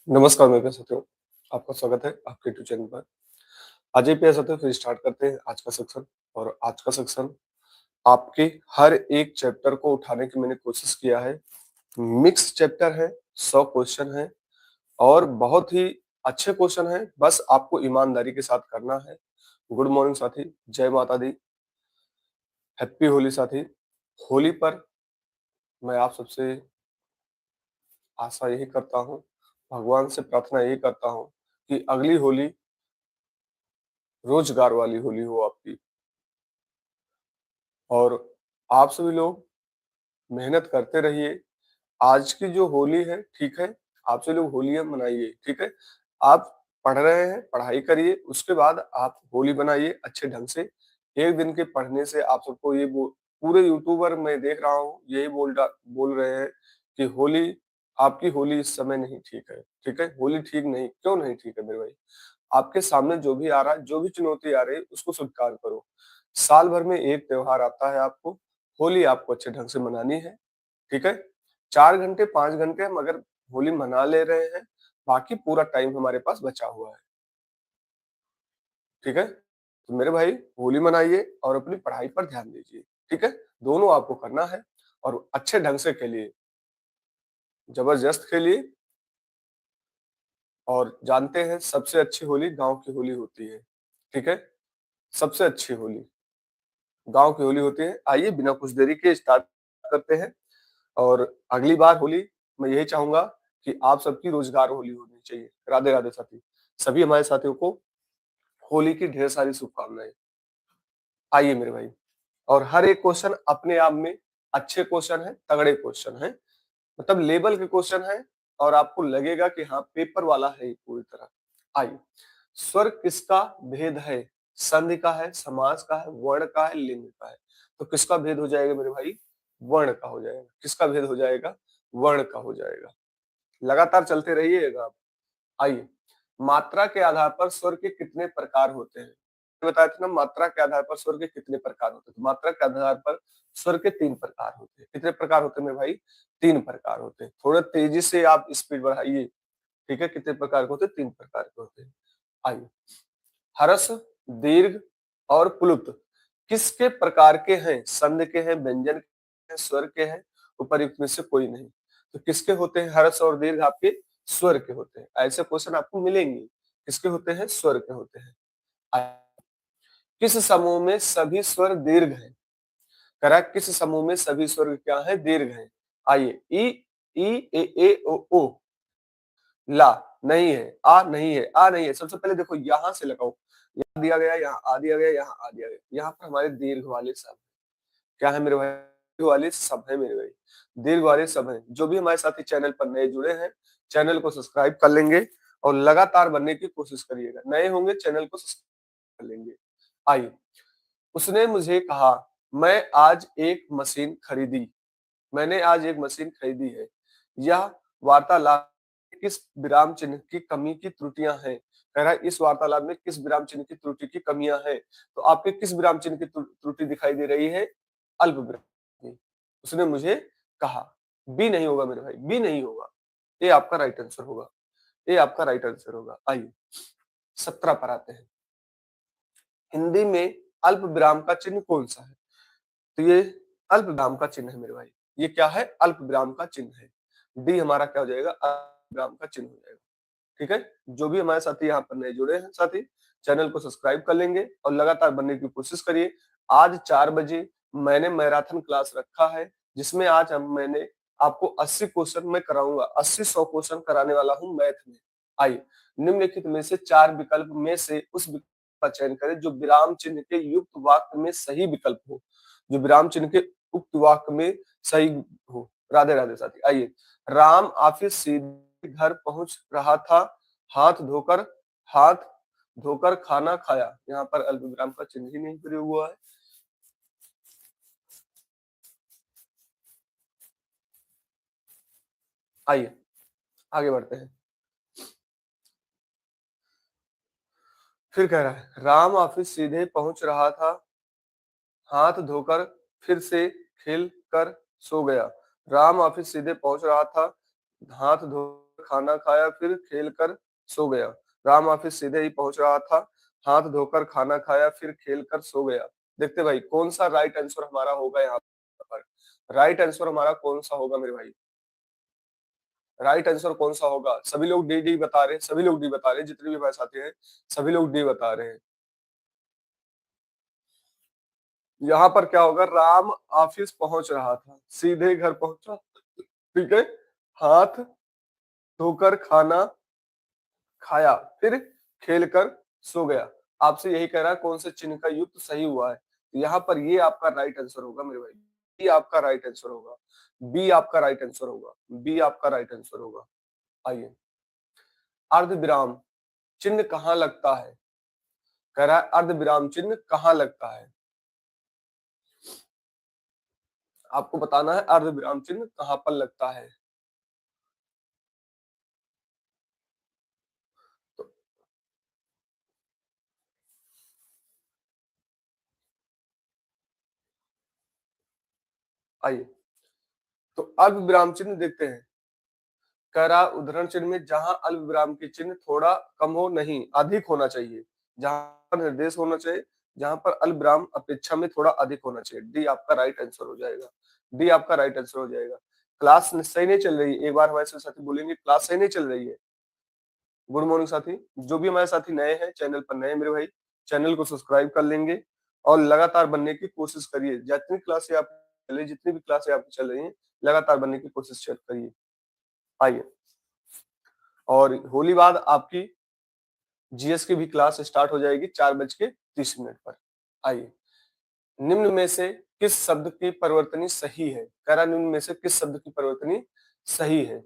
नमस्कार मेरे प्यारे साथियों, आपका स्वागत है आपके यूट्यूब चैनल पर। आज प्यारे साथियों फिर स्टार्ट करते हैं आज का सेक्शन। और आज का सेक्शन आपके हर एक चैप्टर को उठाने की मैंने कोशिश किया है। मिक्स चैप्टर है, 100 क्वेश्चन है और बहुत ही अच्छे क्वेश्चन है, बस आपको ईमानदारी के साथ करना है। गुड मॉर्निंग साथी, जय माता दी, हैप्पी होली साथी। होली पर मैं आप सबसे आशा यही करता हूँ, भगवान से प्रार्थना यही करता हूँ कि अगली होली रोजगार वाली होली हो आपकी। और आप सभी लोग मेहनत करते रहिए। आज की जो होली है, ठीक है, आप सभी लोग होलियाँ मनाइए, ठीक है। आप पढ़ रहे हैं, पढ़ाई करिए, उसके बाद आप होली बनाइए अच्छे ढंग से। एक दिन के पढ़ने से आप सबको ये पूरे यूट्यूबर मैं देख रहा हूँ, यही बोल रहे हैं कि होली आपकी होली इस समय नहीं ठीक है, ठीक है? होली ठीक नहीं, क्यों नहीं ठीक है मेरे भाई? आपके सामने जो भी आ रहा है, जो भी चुनौती आ रही है, उसको स्वीकार करो। साल भर में एक त्योहार आता है आपको, होली आपको अच्छे ढंग से मनानी है, ठीक है? 4 घंटे, 5 घंटे हम अगर होली मना ले रहे हैं, बाकी पूरा टाइम हमारे पास बचा हुआ है, ठीक है? तो मेरे भाई होली मनाइए और अपनी पढ़ाई पर ध्यान दीजिए, ठीक है? दोनों आपको करना है और अच्छे ढंग से खेलिए, जबरदस्त खेलिए। और जानते हैं सबसे अच्छी होली गाँव की होली होती है, ठीक है? सबसे अच्छी होली गाँव की होली होती है। आइए बिना कुछ देरी के स्टार्ट करते हैं। और अगली बार होली मैं यही चाहूँगा कि आप सबकी रोज़गार होली होनी चाहिए। राधे राधे साथी। सभी हमारे साथियों को होली की ढेर सारी शुभकामनाएँ। आइए मेरे भाई, और हर एक क्वेश्चन अपने आप में अच्छे क्वेश्चन हैं, तगड़े क्वेश्चन हैं, मतलब लेवल के क्वेश्चन हैं और आपको लगेगा कि हाँ पेपर वाला है ये पूरी तरह। आइए, स्वर किसका भेद है? संधि का है, समास का है, वर्ण का है, लिंग का है। तो किसका भेद हो जाएगा मेरे भाई? वर्ण का हो जाएगा। किसका भेद हो जाएगा? वर्ण का हो जाएगा। लगातार चलते रहिएगा आप। आइए, मात्रा के आधार पर स्वर के कितने प्रकार होते हैं? बताया था ना, मात्रा के आधार पर स्वर के कितने प्रकार होते हैं? तो मात्रा के आधार पर स्वर के 3 प्रकार होते हैं। कितने प्रकार होते हैं मेरे भाई? 3 प्रकार होते हैं। थोड़ा तेजी से आप स्पीड बढ़ाइए, ठीक है? कितने प्रकार के होते हैं? 3 प्रकार के होते हैं। आइए, हरस, दीर्घ और प्लुत किसके प्रकार के हैं? संध के हैं, व्यंजन के हैं, स्वर के हैं, उपर्युक्त में से कोई नहीं। तो किसके होते हैं हरस और दीर्घ? आपके स्वर के होते हैं। ऐसे क्वेश्चन आपको मिलेंगे। किसके होते हैं? स्वर के होते हैं। किस समूह में सभी स्वर दीर्घ हैं? करा किस समूह में सभी स्वर क्या है? दीर्घ हैं। आइए, ई, ए ओ ओ, ला नहीं है, आ नहीं है, आ नहीं है। सबसे पहले देखो यहाँ से लगाओ, यहाँ दिया गया, यहाँ आ दिया गया, यहाँ आ दिया गया। यहाँ पर हमारे दीर्घ वाले शब्द क्या है मेरे भाई? दीर्घ वाले शब्द है मेरे भाई, दीर्घ वाले शब्द हैं। जो भी हमारे साथी चैनल पर नए जुड़े हैं, चैनल को सब्सक्राइब कर लेंगे और लगातार बनने की कोशिश करिएगा। नए होंगे चैनल को सब्सक्राइब कर लेंगे। आइए, उसने मुझे कहा मैं आज एक मशीन खरीदी। मैंने आज एक मशीन खरीदी है। यह वार्तालाप किस विराम चिन्ह की कमी की त्रुटियां हैं? कह रहा है इस वार्तालाप में किस विराम चिन्ह की त्रुटि की कमियां हैं? तो आपके किस विराम चिन्ह की त्रुटि दिखाई दे रही है? अल्प विराम की। उसने मुझे कहा। बी नहीं होगा मेरे भाई, बी नहीं होगा। ये आपका राइट आंसर होगा। ये आपका राइट आंसर होगा। आइए 17 पर आते हैं। हिंदी में अल्प विराम का चिन्ह कौन सा है? तो ये अल्प विराम का चिन्ह है मेरे भाई। ये क्या है? अल्प विराम का चिन्ह है। डी हमारा क्या हो जाएगा? अल्प विराम का चिन्ह हो जाएगा। ठीक है? जो भी हमारे साथी यहाँ पर नए जुड़े हैं साथी, चैनल को सब्सक्राइब कर लेंगे और लगातार बनने की कोशिश करिए। आज 4 बजे मैंने मैराथन क्लास रखा है, जिसमें आज मैंने आपको 80 क्वेश्चन मैं कराऊंगा। 80-100 क्वेश्चन कराने वाला हूँ मैथ में। आइए, निम्नलिखित में से 4 विकल्प में से उस विकल्प का चयन करें जो विराम चिन्ह के युक्त वाक्य में सही विकल्प हो। जो विराम चिन्ह के उक्त वाक्य में सही हो। राधे राधे साथी। आइए, राम ऑफिस सीधे घर पहुंच रहा था, हाथ धोकर हाथ धोकर खाना खाया। यहाँ पर अल्पविराम का चिन्ह ही नहीं प्रयोग हुआ है। आइए आगे बढ़ते हैं। फिर कह रहा है राम ऑफिस सीधे पहुंच रहा था, हाथ धोकर फिर से खेल कर सो गया। राम ऑफिस सीधे पहुंच रहा था, हाथ धोकर खाना खाया फिर खेल कर सो गया। राम ऑफिस सीधे ही पहुंच रहा था, हाथ धोकर खाना खाया फिर खेल कर सो गया। देखते भाई कौन सा राइट आंसर हमारा होगा यहाँ पर। राइट आंसर हमारा कौन सा होगा मेरे भाई, राइट आंसर कौन सा होगा? सभी लोग डी डी बता रहे हैं, सभी लोग डी बता रहे हैं, जितने भी हमारे साथी हैं सभी लोग डी बता रहे हैं। यहाँ पर क्या होगा, राम ऑफिस पहुंच रहा था, सीधे घर पहुंचा, ठीक है, हाथ धोकर खाना खाया फिर खेल कर सो गया। आपसे यही कह रहा है कौन से चिन्ह का युक्त सही हुआ है, तो यहाँ पर ये आपका राइट आंसर होगा मेरे भाई, बी आपका राइट आंसर होगा, बी आपका राइट आंसर होगा, बी आपका राइट आंसर होगा। आइए, अर्ध विराम चिन्ह कहाँ लगता है, कह रहा है अर्ध विराम चिन्ह कहाँ लगता है, आपको बताना है अर्ध विराम चिन्ह कहाँ पर लगता है। तो आइए, तो अल्प विराम चिन्ह देखते हैं। कह रहा उदाहरण चिन्ह में जहां अल्प विराम की चिन्ह थोड़ा कम हो, नहीं अधिक होना चाहिए, जहां पर निर्देश होना चाहिए, जहां पर अल्प विराम अपेक्षा में थोड़ा अधिक होना चाहिए। डी आपका राइट आंसर हो जाएगा, डी आपका राइट आंसर हो जाएगा। क्लास सही नहीं चल रही, एक बार हमारे साथी बोलेंगे क्लास सही नहीं चल रही है। गुड मॉर्निंग साथी, जो भी हमारे साथी नए हैं, चैनल पर नए मेरे भाई, चैनल को सब्सक्राइब कर लेंगे और लगातार बनने की कोशिश करिए। जितनी क्लासें आप चल रही, जितनी भी क्लासें आपकी चल रही हैं, लगातार बनने की कोशिश करिए। आइए, और होली बाद आपकी जीएस की भी क्लास स्टार्ट हो जाएगी 4:30 पर। आइए, निम्न में से किस शब्द की परिवर्तनी सही है, कह रहा निम्न में से किस शब्द की परिवर्तनी सही है।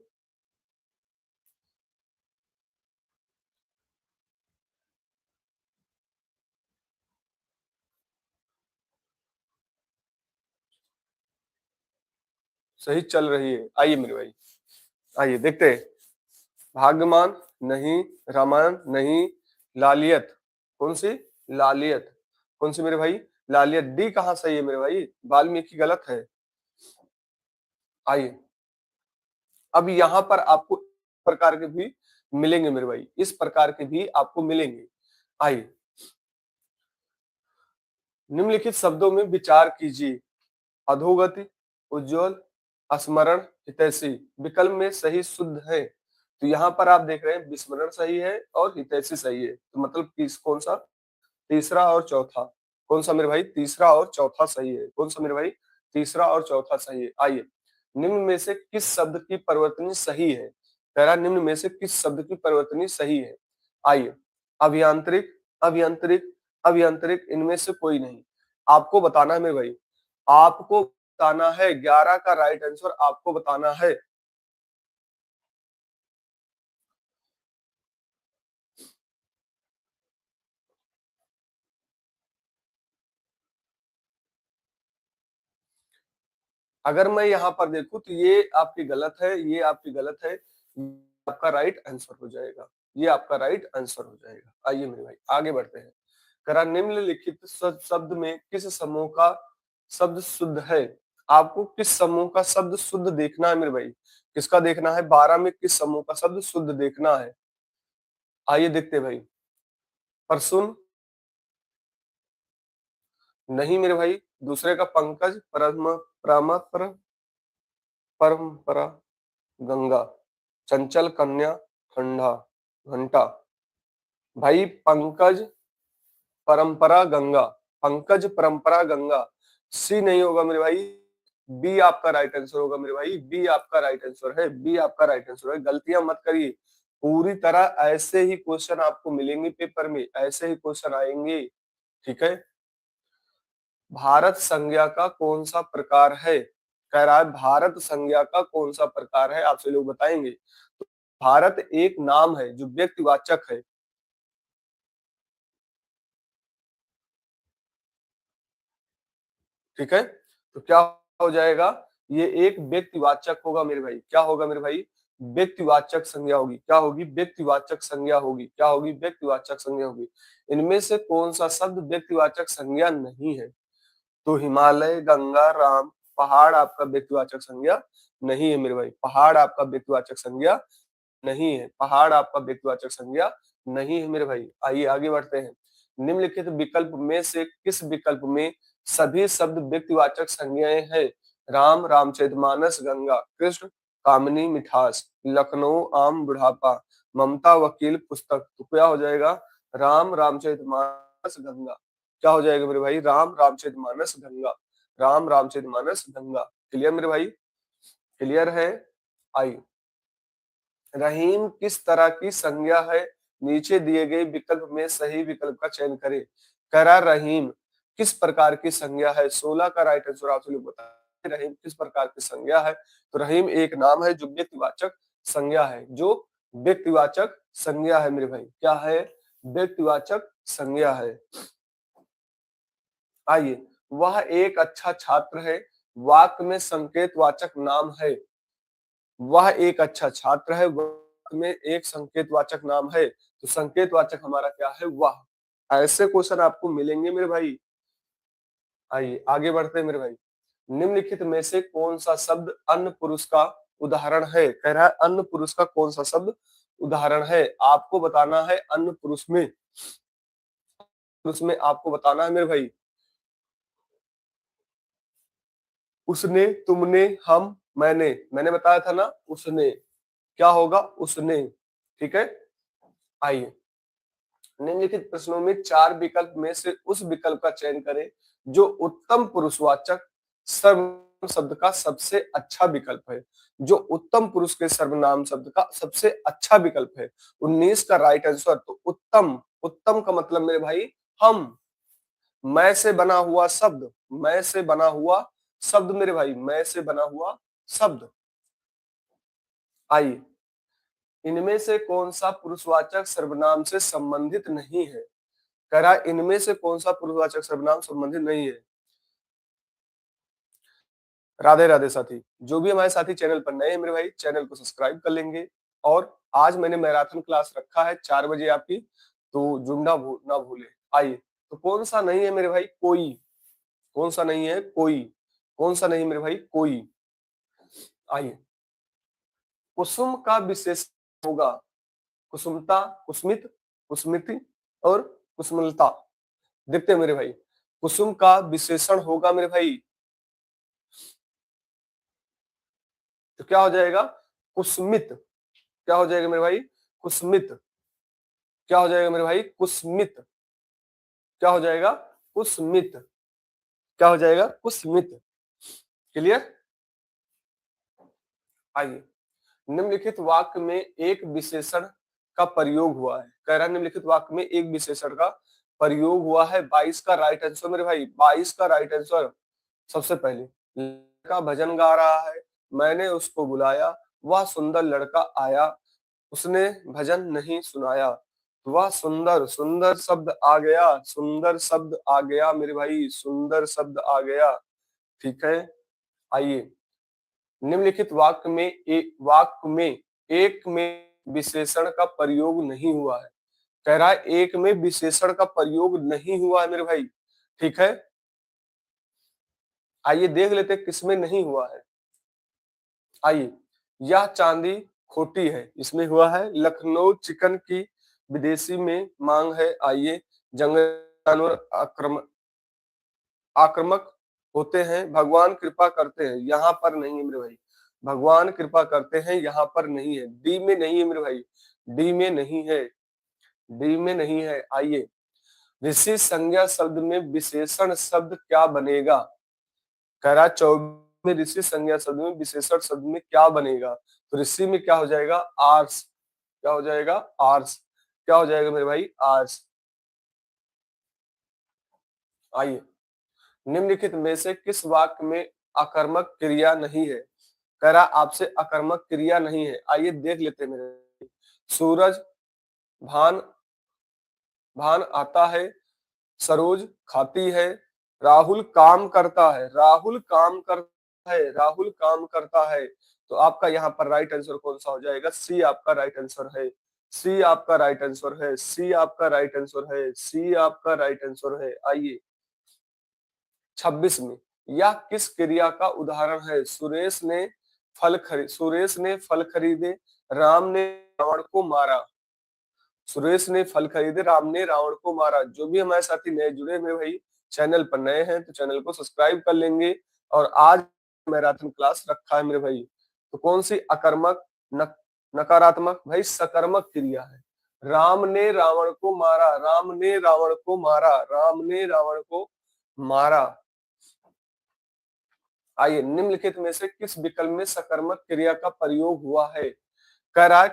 सही चल रही है, आइए मेरे भाई, आइए देखते हैं। भाग्यमान नहीं, रामायण नहीं, लालियत, कौन सी, लालियत, कौन सी मेरे भाई, लालियत। डी कहाँ सही है मेरे भाई, वाल्मीकि गलत है। आइए, अब यहाँ पर आपको प्रकार के भी मिलेंगे मेरे भाई, इस प्रकार के भी आपको मिलेंगे। आइए, निम्नलिखित शब्दों में विचार कीजिए। अधोगति, उज्जवल, स्मरण, हितैषी। विकल्प में सही शुद्ध है, तो यहाँ पर आप देख रहे हैं विस्मरण सही है और हितैषी सही है, तो मतलब किस कौन सा, तीसरा और चौथा, कौन सा मेरे भाई, तीसरा और चौथा सही है, कौन सा मेरे भाई, तीसरा और चौथा सही है। आइए, निम्न में से किस शब्द की परिवर्तनी सही है, कह रहा निम्न में से किस शब्द की परिवर्तनी सही है। आइए, अभियांत्रिक, अभियांत्रिक, अभियांत्रिक, इनमें से कोई नहीं। आपको बताना है मेरे भाई, आपको बताना है, 11 का राइट आंसर आपको बताना है। अगर मैं यहाँ पर देखूं तो ये आपकी गलत है, ये आपकी गलत है, आपका राइट आंसर हो जाएगा, ये आपका राइट आंसर हो जाएगा। आइए मेरे भाई आगे बढ़ते हैं। करा निम्नलिखित शब्द में किस समूह का शब्द शुद्ध है, आपको किस समूह का शब्द शुद्ध देखना है मेरे भाई, किसका देखना है, 12 में किस समूह का शब्द शुद्ध देखना है। आइए देखते हैं भाई, परसुन नहीं मेरे भाई, दूसरे का पंकज, परंपरा, गंगा, चंचल कन्या, ठंडा, घंटा। भाई पंकज, परंपरा, गंगा, पंकज, परंपरा, गंगा, सी नहीं होगा मेरे भाई, बी आपका राइट आंसर होगा मेरे भाई, बी आपका राइट आंसर है, बी आपका राइट आंसर है। गलतियां मत करिए, पूरी तरह ऐसे ही क्वेश्चन आपको मिलेंगे पेपर में, ऐसे ही क्वेश्चन आएंगे, ठीक है। भारत संज्ञा का कौन सा प्रकार है, कह रहा है भारत संज्ञा का कौन सा प्रकार है, आपसे लोग बताएंगे। तो भारत एक नाम है जो व्यक्तिवाचक है, ठीक है, तो क्या हो जाएगा, ये एक व्यक्तिवाचक होगा मेरे भाई, क्या होगा मेरे भाई, व्यक्तिवाचक संज्ञा होगी, क्या होगी, व्यक्तिवाचक संज्ञा होगी, क्या होगी, व्यक्तिवाचक संज्ञा होगी। इनमें से कौन सा शब्द व्यक्तिवाचक संज्ञा नहीं है, तो हिमालय, गंगा, राम, पहाड़ आपका व्यक्तिवाचक संज्ञा नहीं है मेरे भाई, पहाड़ आपका व्यक्तिवाचक संज्ञा नहीं है, पहाड़ आपका व्यक्तिवाचक संज्ञा नहीं है मेरे भाई। आइए आगे बढ़ते हैं। निम्नलिखित विकल्प में से किस विकल्प में सभी शब्द व्यक्तिवाचक संज्ञाएं हैं? राम, रामचरितमानस, गंगा, कृष्ण, कामिनी, मिठास, लखनऊ, आम, बुढ़ापा, ममता, वकील, पुस्तक। तो क्या हो जाएगा? राम, रामचरितमानस, गंगा। क्या हो जाएगा मेरे भाई? राम, रामचरितमानस, गंगा। राम, रामचरितमानस, गंगा। क्लियर मेरे भाई? क्लियर है? आइए, रहीम किस तरह की संज्ञा है? नीचे दिए गए विकल्प में सही विकल्प का चयन करें। कह रहा रहीम किस प्रकार की संज्ञा है? 16 का राइट आंसर आप लोग बताएं। रहीम किस प्रकार की संज्ञा है? तो रहीम एक नाम है जो व्यक्तिवाचक संज्ञा है, जो व्यक्तिवाचक संज्ञा है मेरे भाई। क्या है? व्यक्तिवाचक संज्ञा है। आइए, वह एक अच्छा छात्र है, वाक्य में संकेतवाचक नाम है। वह एक अच्छा छात्र है, वाक्य में एक संकेतवाचक नाम है, तो संकेतवाचक हमारा क्या है? वह। ऐसे क्वेश्चन आपको मिलेंगे मेरे भाई। आइए आगे बढ़ते हैं मेरे भाई। निम्नलिखित में से कौन सा शब्द अन्य पुरुष का उदाहरण है? कह रहा है अन्य पुरुष का कौन सा शब्द उदाहरण है? आपको बताना है अन्य पुरुष में आपको बताना है मेरे भाई। उसने, तुमने, हम, मैंने बताया था ना, उसने। क्या होगा? उसने। ठीक है। आइए, निम्नलिखित प्रश्नों में चार विकल्प में से उस विकल्प का चयन करें जो उत्तम पुरुषवाचक सर्वनाम शब्द का सबसे अच्छा विकल्प है। जो उत्तम पुरुष के सर्वनाम शब्द का सबसे अच्छा विकल्प है। 19 का राइट आंसर। तो उत्तम, उत्तम का मतलब मेरे भाई हम। मैं से बना हुआ शब्द, मैं से बना हुआ शब्द मेरे भाई, मैं से बना हुआ शब्द। आइए, इनमें से कौन सा पुरुषवाचक सर्वनाम से संबंधित नहीं है? कह रहा है इनमें से कौन सा पुरुषवाचक सर्वनाम संबंधित नहीं है? राधे राधे साथी। जो भी हमारे साथी चैनल पर नए हैं मेरे भाई, चैनल को सब्सक्राइब कर लेंगे। और आज मैंने मैराथन क्लास रखा है 4 बजे आपकी, तो जुड़ना ना भूले। आइए, तो कौन सा नहीं है मेरे भाई? कोई। कौन सा नहीं है? कोई। कौन सा नहीं मेरे भाई? कोई। आइए, कुसुम का विशेष होगा कुसुमता, कुस्मित, कुस्मिति और कुसुमलता। देखते हैं मेरे भाई, कुसुम का विशेषण होगा मेरे भाई, तो क्या हो जाएगा? कुस्मित। क्या हो जाएगा मेरे भाई? कुस्मित। क्या हो जाएगा मेरे भाई? कुस्मित। क्या हो जाएगा? कुस्मित। क्या हो जाएगा? कुस्मित। क्लियर? आइए, निम्नलिखित वाक्य में एक विशेषण का प्रयोग हुआ है। कह रहा है निम्नलिखित वाक्य में एक विशेषण का प्रयोग हुआ है। 22 का राइट आंसर मेरे भाई, 22 का राइट आंसर। सबसे पहले, लड़का भजन गा रहा है, मैंने उसको बुलाया, वह सुंदर लड़का आया, उसने भजन नहीं सुनाया। तो वह सुंदर, सुंदर शब्द आ गया, सुंदर शब्द आ गया मेरे भाई, सुंदर शब्द आ गया। ठीक है। आइए, निम्नलिखित वाक्य में एक में विशेषण का प्रयोग नहीं हुआ है। कह रहा है एक में विशेषण का प्रयोग नहीं हुआ है मेरे भाई। ठीक है। आइए देख लेते किसमें नहीं हुआ है। आइए, यह चांदी खोटी है, इसमें हुआ है। लखनऊ चिकन की विदेशी में मांग है। आइए, जंगली जानवर आक्रामक होते हैं, भगवान कृपा करते हैं, यहाँ पर नहीं है मेरे भाई। भगवान कृपा करते हैं, यहाँ पर नहीं है। डी में नहीं है मेरे भाई, डी में नहीं है, डी में नहीं है। आइए, ऋषि संज्ञा शब्द में विशेषण शब्द क्या बनेगा? कह रहा 24 में ऋषि संज्ञा शब्द में विशेषण शब्द में क्या बनेगा? तो ऋषि में क्या हो जाएगा? आर्स। क्या हो जाएगा? आर्स। क्या हो जाएगा मेरे भाई? आर्स। आइए, निम्नलिखित में से किस वाक्य में आकर्मक क्रिया नहीं है? कह रहा आपसे आकर्मक क्रिया नहीं है। आइए देख लेते हैं मेरे। सूरज भान भान आता है, सरोज खाती है, राहुल काम करता है, राहुल काम करता है, राहुल काम करता है। तो आपका यहाँ पर राइट आंसर कौन सा हो जाएगा? सी आपका राइट आंसर है, सी आपका राइट आंसर है, सी आपका राइट आंसर है, सी आपका राइट आंसर है। आइए, 26 में, यह किस क्रिया का उदाहरण है? सुरेश ने फल खरीदे, राम ने रावण को मारा। सुरेश ने फल खरीदे, राम ने रावण को मारा। जो भी हमारे साथी नए जुड़े मेरे भाई, चैनल पर नए हैं तो चैनल को सब्सक्राइब कर लेंगे। और आज मैराथन क्लास रखा है मेरे भाई, तो कौन सी अकर्मक नकारात्मक भाई सकर्मक क्रिया है। राम ने रावण को मारा, राम ने रावण को मारा, राम ने रावण को मारा। आइए, निम्नलिखित में से किस विकल्प में सकर्मक क्रिया का प्रयोग हुआ है। कह रहा है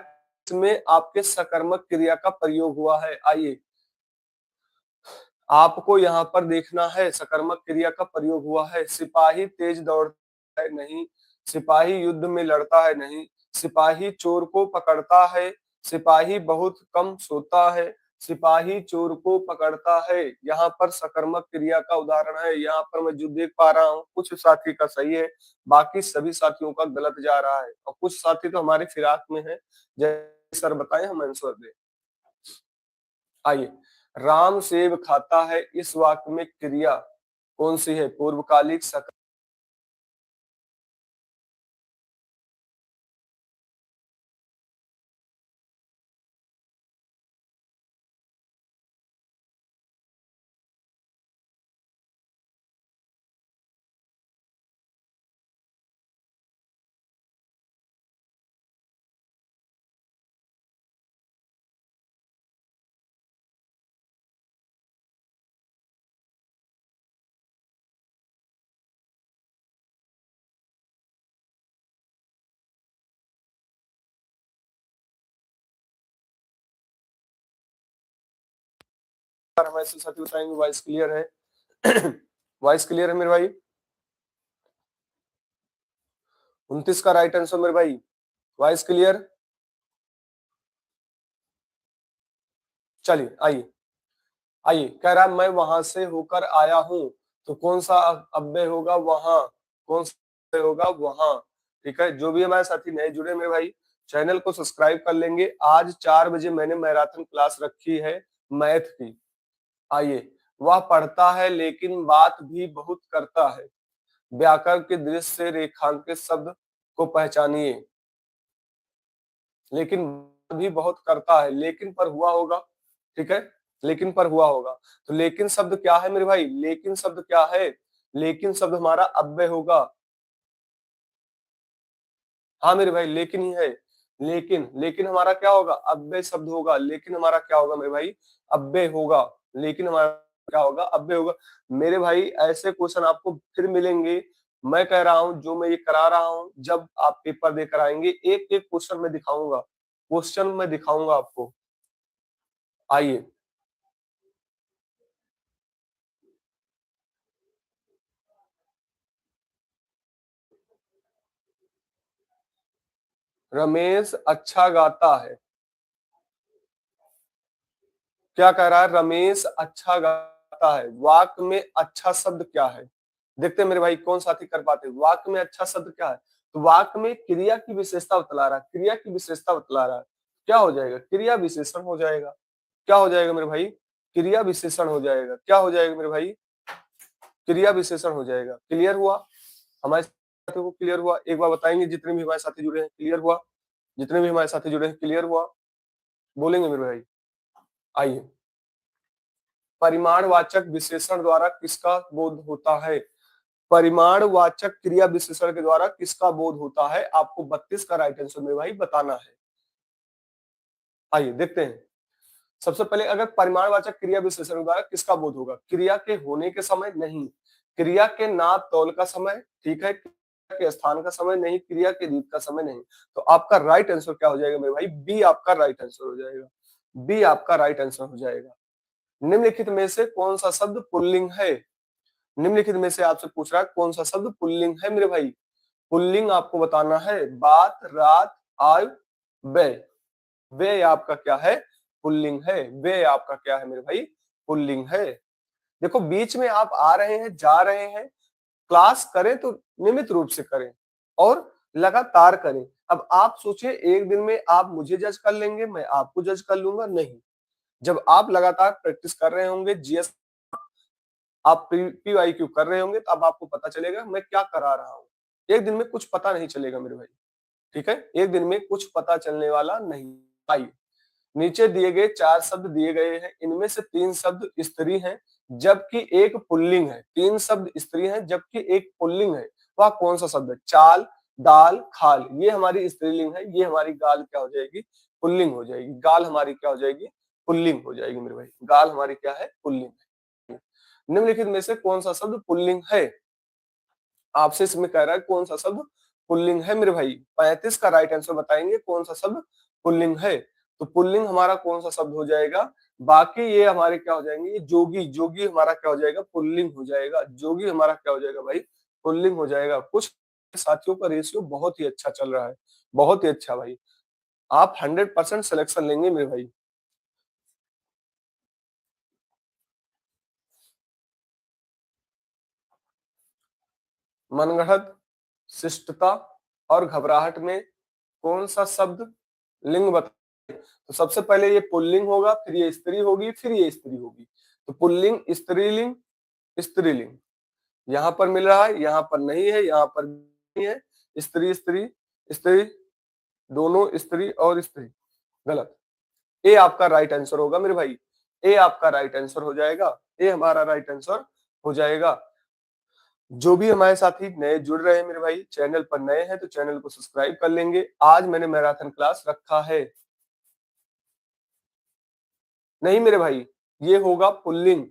इसमें आपके सकर्मक क्रिया का प्रयोग हुआ है। आइए, आपको यहाँ पर देखना है सकर्मक क्रिया का प्रयोग हुआ है। सिपाही तेज दौड़ता है नहीं, सिपाही युद्ध में लड़ता है नहीं, सिपाही चोर को पकड़ता है, सिपाही बहुत कम सोता है, सिपाही चोर को पकड़ता है। यहाँ पर सकर्मक क्रिया का उदाहरण है। यहाँ पर मैं जो देख पा रहा हूँ, कुछ साथी का सही है, बाकी सभी साथियों का गलत जा रहा है, और कुछ साथी तो हमारे फिराक में है। जैसे सर बताएं, हम आंसर दें। आइए, राम सेब खाता है, इस वाक्य में क्रिया कौन सी है। पूर्वकालिक, सकर्मक, हमारे साथी बताएंगे। वॉइस क्लियर है? वॉइस क्लियर है मेरे भाई? 29 का राइट आंसर मेरे भाई। Voice clear? चलिए आइए। आइए, कह रहा मैं वहां से होकर आया हूं, तो कौन सा अव्यय होगा वहां, कौन सा होगा वहां। ठीक है, जो भी हमारे साथी नए जुड़े मेरे भाई, चैनल को सब्सक्राइब कर लेंगे। आज 4 बजे मैंने मैराथन क्लास रखी है मैथ की। आइए, वह पढ़ता है लेकिन बात भी बहुत करता है। व्याकरण के दृश्य से रेखांकित शब्द को पहचानिए। लेकिन भी बहुत करता है, लेकिन पर हुआ होगा। ठीक है, लेकिन पर हुआ होगा। तो लेकिन शब्द क्या है मेरे भाई, लेकिन शब्द क्या है, लेकिन शब्द हमारा अव्यय होगा। हाँ मेरे भाई, लेकिन ही है। लेकिन, लेकिन हमारा क्या होगा, अव्यय शब्द होगा। लेकिन हमारा क्या होगा मेरे भाई, अव्यय होगा। लेकिन हमारा क्या होगा, अव्यय होगा। मेरे भाई, ऐसे क्वेश्चन आपको फिर मिलेंगे। मैं कह रहा हूं, जो मैं ये करा रहा हूं, जब आप पेपर देकर आएंगे, एक एक क्वेश्चन मैं दिखाऊंगा, क्वेश्चन मैं दिखाऊंगा आपको। आइए, रमेश अच्छा गाता है। क्या कह रहा है, रमेश अच्छा गाता है। वाक्य में अच्छा शब्द क्या है, देखते हैं मेरे भाई कौन साथी कर पाते हैं। वाक्य में अच्छा शब्द क्या है, तो वाक्य में क्रिया की विशेषता बतला रहा है, क्रिया की विशेषता बतला रहा है। क्या हो जाएगा, क्रिया विशेषण हो जाएगा। क्या हो जाएगा मेरे भाई, क्रिया विशेषण हो जाएगा। क्या हो जाएगा मेरे भाई, क्रिया विशेषण हो जाएगा। क्लियर हुआ हमारे साथियों को, क्लियर हुआ? एक बार बताएंगे, जितने भी हमारे साथी जुड़े हैं, क्लियर हुआ? जितने भी हमारे साथी जुड़े हैं, क्लियर हुआ? बोलेंगे मेरे भाई? आइए, परिमाणवाचक विशेषण द्वारा किसका बोध होता है। परिमाणवाचक क्रिया विशेषण के द्वारा किसका बोध होता है, आपको 32 का राइट आंसर मेरे भाई बताना है। आइए देखते हैं। सबसे पहले, अगर परिमाणवाचक क्रिया विशेषण द्वारा किसका बोध होगा, क्रिया के होने के समय नहीं, क्रिया के नाप तौल का समय, ठीक है, क्रिया के स्थान का समय नहीं, क्रिया के रीत का समय नहीं। तो आपका राइट आंसर क्या हो जाएगा मेरे भाई, बी आपका राइट आंसर हो जाएगा। बी आपका राइट आंसर हो जाएगा। निम्नलिखित में से कौन सा शब्द पुल्लिंग है। निम्नलिखित में से आपसे पूछ रहा है कौन सा शब्द पुल्लिंग है मेरे भाई। पुल्लिंग आपको बताना है, बात, रात, आयु, व्यय। व्यय आपका क्या है, पुल्लिंग है। व्यय आपका क्या है मेरे भाई, पुल्लिंग है। देखो, बीच में आप आ रहे हैं, जा रहे हैं, क्लास करें तो नियमित रूप से करें और लगातार करें। अब आप सोचिए, एक दिन में आप मुझे जज कर लेंगे, मैं आपको जज कर लूंगा, नहीं। जब आप लगातार प्रैक्टिस कर रहे होंगे, जीएस आप पीवाईक्यू कर रहे होंगे, तो अब आपको पता चलेगा मैं क्या करा रहा हूँ। एक दिन में कुछ पता नहीं चलेगा मेरे भाई। ठीक है, एक दिन में कुछ पता चलने वाला नहीं आइए, नीचे दिए गए 4 शब्द दिए गए हैं, इनमें से 3 शब्द स्त्री हैं जबकि एक पुल्लिंग है। 3 शब्द स्त्री हैं जबकि एक पुल्लिंग है। वह कौन सा शब्द है? चाल, दाल, खाल। ये हमारी स्त्रीलिंग है, ये हमारी गाल क्या हो जाएगी? पुल्लिंग हो जाएगी। गाल हमारी क्या हो जाएगी? पुल्लिंग हो जाएगी मेरे भाई। गाल हमारी क्या है? पुल्लिंग है। निम्नलिखित में से कौन सा शब्द पुल्लिंग है? आपसे इसमें कह रहा है कौन सा शब्द पुल्लिंग है मेरे भाई। 35 का राइट आंसर बताएंगे कौन सा शब्द पुल्लिंग है। तो पुल्लिंग हमारा कौन सा शब्द हो जाएगा? बाकी ये हमारे क्या हो जाएंगे? ये जोगी, जोगी हमारा क्या हो जाएगा? पुल्लिंग हो जाएगा। जोगी हमारा क्या हो जाएगा भाई? पुल्लिंग हो जाएगा। कुछ साथियों का रेशियो बहुत ही अच्छा चल रहा है, बहुत ही अच्छा भाई। आप 100% सिलेक्शन लेंगे मेरे भाई। मनगढ़ंत, शिष्टता और घबराहट में कौन सा शब्द लिंग बताइए? तो सबसे पहले ये पुल्लिंग होगा, फिर ये स्त्री होगी, फिर ये स्त्री होगी। तो पुल्लिंग, स्त्रीलिंग, स्त्रीलिंग यहाँ पर मिल रहा है, यहाँ पर नहीं है, यहाँ पर नहीं है। स्त्री स्त्री स्त्री, दोनों स्त्री और स्त्री, गलत। ए आपका राइट आंसर होगा मेरे भाई। ए आपका राइट आंसर हो जाएगा। ए हमारा राइट आंसर हो जाएगा। जो भी हमारे साथी नए जुड़ रहे हैं मेरे भाई, चैनल पर नए हैं तो चैनल को सब्सक्राइब कर लेंगे। आज मैंने मैराथन क्लास रखा है। नहीं मेरे भाई, ये होगा पुल्लिंग।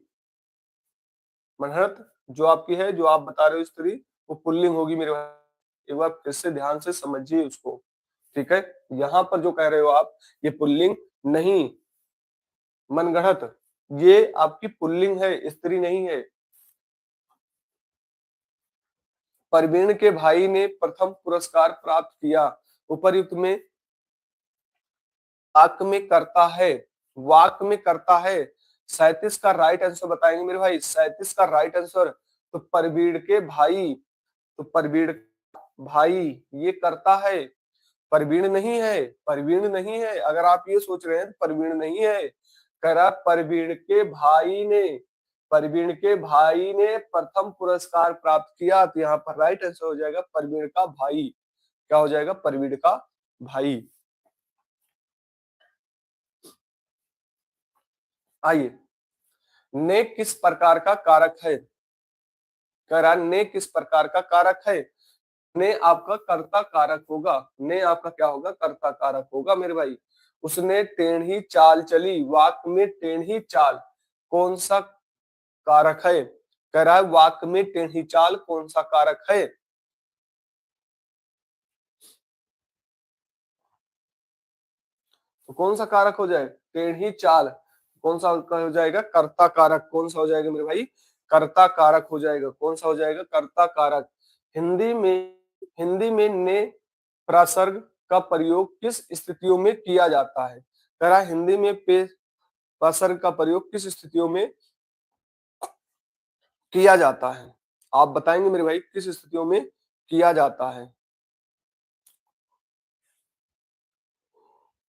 मनहरत जो आपकी है, जो आप बता रहे हो स्त्री, वो पुल्लिंग होगी मेरे भाई। एक बार फिर से ध्यान से समझिए उसको, ठीक है। यहाँ पर जो कह रहे हो आप, ये पुल्लिंग नहीं, मनगढ़ंत, ये आपकी पुल्लिंग है, स्त्री नहीं है। परवीन के भाई ने प्रथम पुरस्कार प्राप्त किया। उपर्युक्त में वाक में करता है, वाक में करता है। 37 का राइट आंसर बताएंगे मेरे भाई। 37 का राइट आंसर। तो परवीन के भाई, तो परवीन भाई ये करता है, परवीन नहीं है, परवीन नहीं है। अगर आप ये सोच रहे हैं तो परवीन नहीं है, कह रहा परवीन के भाई ने, परवीन के भाई ने प्रथम पुरस्कार प्राप्त किया। तो यहाँ पर राइट आंसर हो जाएगा परवीन का भाई। क्या हो जाएगा? परवीन का भाई। आइए, ने किस प्रकार का कारक है? कह रहा ने किस प्रकार का कारक है? ने आपका कर्ता कारक होगा। ने आपका क्या होगा? कर्ता कारक होगा मेरे भाई। उसने टेढ़ी चाल चली, वाक में टेढ़ी चाल कौन सा कारक है? कह रहा है वाक में टेढ़ी चाल कौन सा कारक है? तो कौन सा कारक हो जाए? टेढ़ी चाल कौन सा हो जाएगा? कर्ता कारक। कौन सा हो जाएगा मेरे भाई? कर्ता कारक हो जाएगा। कौन सा हो जाएगा? कर्ता कारक। हिंदी में, हिंदी में ने प्रासर्ग का प्रयोग किस स्थितियों में किया जाता है? कह रहा हिंदी में पे प्रासर्ग का प्रयोग किस स्थितियों में किया जाता है? आप बताएंगे मेरे भाई किस स्थितियों में किया जाता है।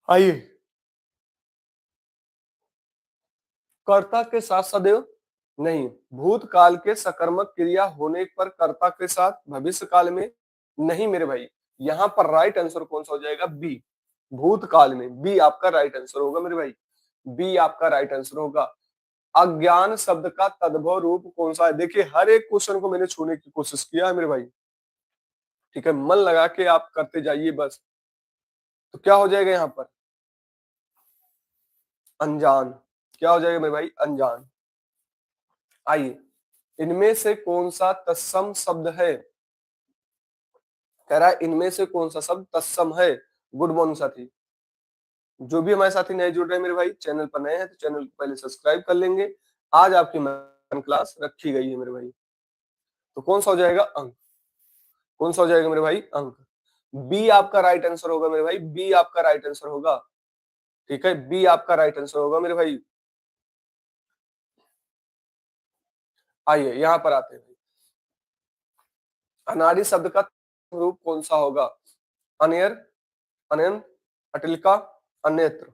आइए, कर्ता के साथ सदैव नहीं, भूतकाल के सकर्मक क्रिया होने पर कर्ता के साथ भविष्य काल में नहीं मेरे भाई। यहाँ पर राइट आंसर कौन सा हो जाएगा? बी, भूतकाल में। बी आपका राइट आंसर होगा मेरे भाई। बी आपका राइट आंसर होगा। अज्ञान शब्द का तद्भव रूप कौन सा है? देखिए हर एक क्वेश्चन को मैंने छूने की कोशिश किया है मेरे भाई, ठीक है। मन लगा के आप करते जाइए बस। तो क्या हो जाएगा यहाँ पर? अनजान। क्या हो जाएगा मेरे भाई? अनजान। आइए, इनमें से कौन सा तत्सम शब्द है? कह रहा है इनमें से कौन सा शब्द तत्सम है? गुड मॉर्निंग साथी। जो भी हमारे साथी नए जुड़ रहे हैं मेरे भाई, चैनल पर नए हैं तो चैनल को पहले सब्सक्राइब कर लेंगे। आज आपकी मैथमेटिक्स क्लास रखी गई है मेरे भाई। तो कौन सा हो जाएगा? अंक। कौन सा हो जाएगा मेरे भाई? अंक। बी आपका राइट आंसर होगा मेरे भाई। बी आपका राइट आंसर होगा, ठीक है। बी आपका राइट आंसर होगा मेरे भाई। आइए यहाँ पर आते हैं। अनाड़ी शब्द का रूप कौन सा होगा? अनियर, अनंत, अटिलका, अन्यत्र।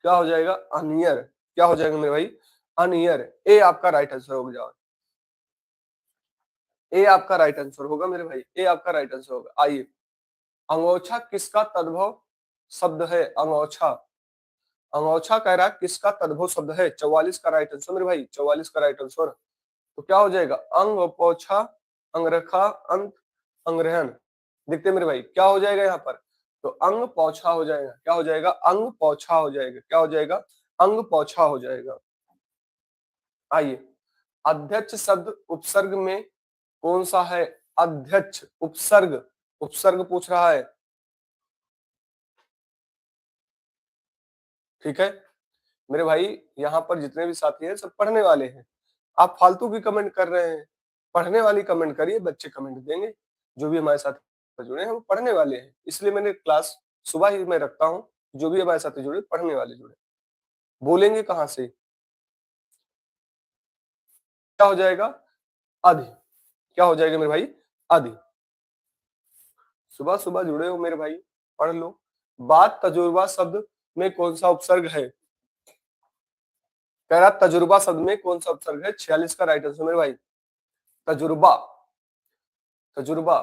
क्या हो जाएगा? अनियर। क्या हो जाएगा मेरे भाई? अनियर। ए आपका राइट आंसर हो जाएगा। ए आपका राइट आंसर होगा मेरे भाई। ए आपका राइट आंसर होगा। आइए, अंगोछा किसका तद्भव शब्द है? अंगोछा, अंगोछा कह रहा है किसका तद्भव शब्द है? 44 का राइट आंसर मेरे भाई, 44 का राइट आंसर। तो क्या हो जाएगा? अंग पोछा, अंगरखा, अंत, अंग्रहण। देखते हैं मेरे भाई क्या हो जाएगा यहाँ पर? तो अंग पोछा हो जाएगा। क्या हो जाएगा? अंग पोछा हो जाएगा। क्या हो जाएगा? अंग पोछा हो जाएगा। आइए, अध्यक्ष शब्द उपसर्ग में कौन सा है? अध्यक्ष उपसर्ग, उपसर्ग पूछ रहा है। ठीक है मेरे भाई, यहाँ पर जितने भी साथी हैं सब पढ़ने वाले हैं। आप फालतू की कमेंट कर रहे हैं, पढ़ने वाली कमेंट करिए, बच्चे कमेंट देंगे। जो भी हमारे साथ जुड़े हैं वो पढ़ने वाले हैं, इसलिए मैंने क्लास सुबह ही मैं रखता हूँ। जो भी हमारे साथ जुड़े पढ़ने वाले जुड़े, बोलेंगे कहाँ से? क्या हो जाएगा? अधि। क्या हो जाएगा मेरे भाई? अधि। सुबह सुबह जुड़े हो मेरे भाई, पढ़ लो। बात तजुर्बा शब्द में कौन सा उपसर्ग है? कह रहा तजुर्बा शब्द में कौन सा उपसर्ग है? 46 का राइट आंसर मेरे भाई। तजुर्बा, तजुर्बा,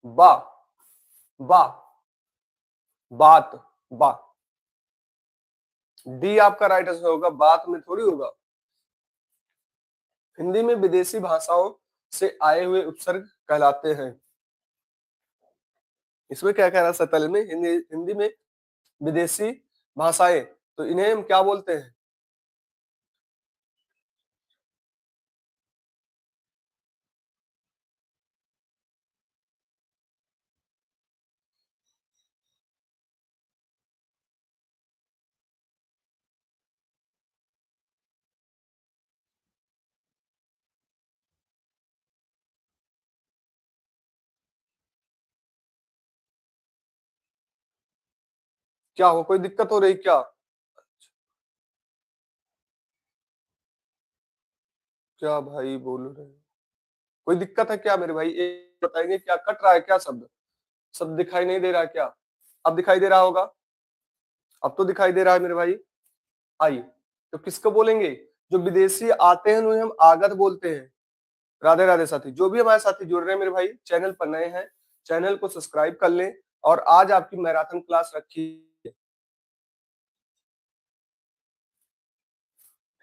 बा, बा, बात, बा। डी आपका राइट आंसर होगा, बात में थोड़ी होगा। हिंदी में विदेशी भाषाओं से आए हुए उपसर्ग कहलाते हैं। इसमें क्या कह रहा है पहले में? हिंदी में विदेशी भाषाएं, तो इन्हें हम क्या बोलते हैं? क्या हो, कोई दिक्कत हो रही क्या? क्या भाई बोल रहे हैं? कोई दिक्कत है क्या मेरे भाई? एक बताएंगे, क्या कट रहा है क्या शब्द? शब्द दिखाई नहीं दे रहा है क्या? अब दिखाई दे रहा होगा, अब तो दिखाई दे रहा है मेरे भाई। आइए, तो किसको बोलेंगे? जो विदेशी आते हैं उन्हें हम आगत बोलते हैं। राधे राधे साथी, जो भी हमारे साथी जुड़ रहे हैं मेरे भाई, चैनल पर नए हैं, चैनल को सब्सक्राइब कर लें। और आज आपकी मैराथन क्लास रखी है,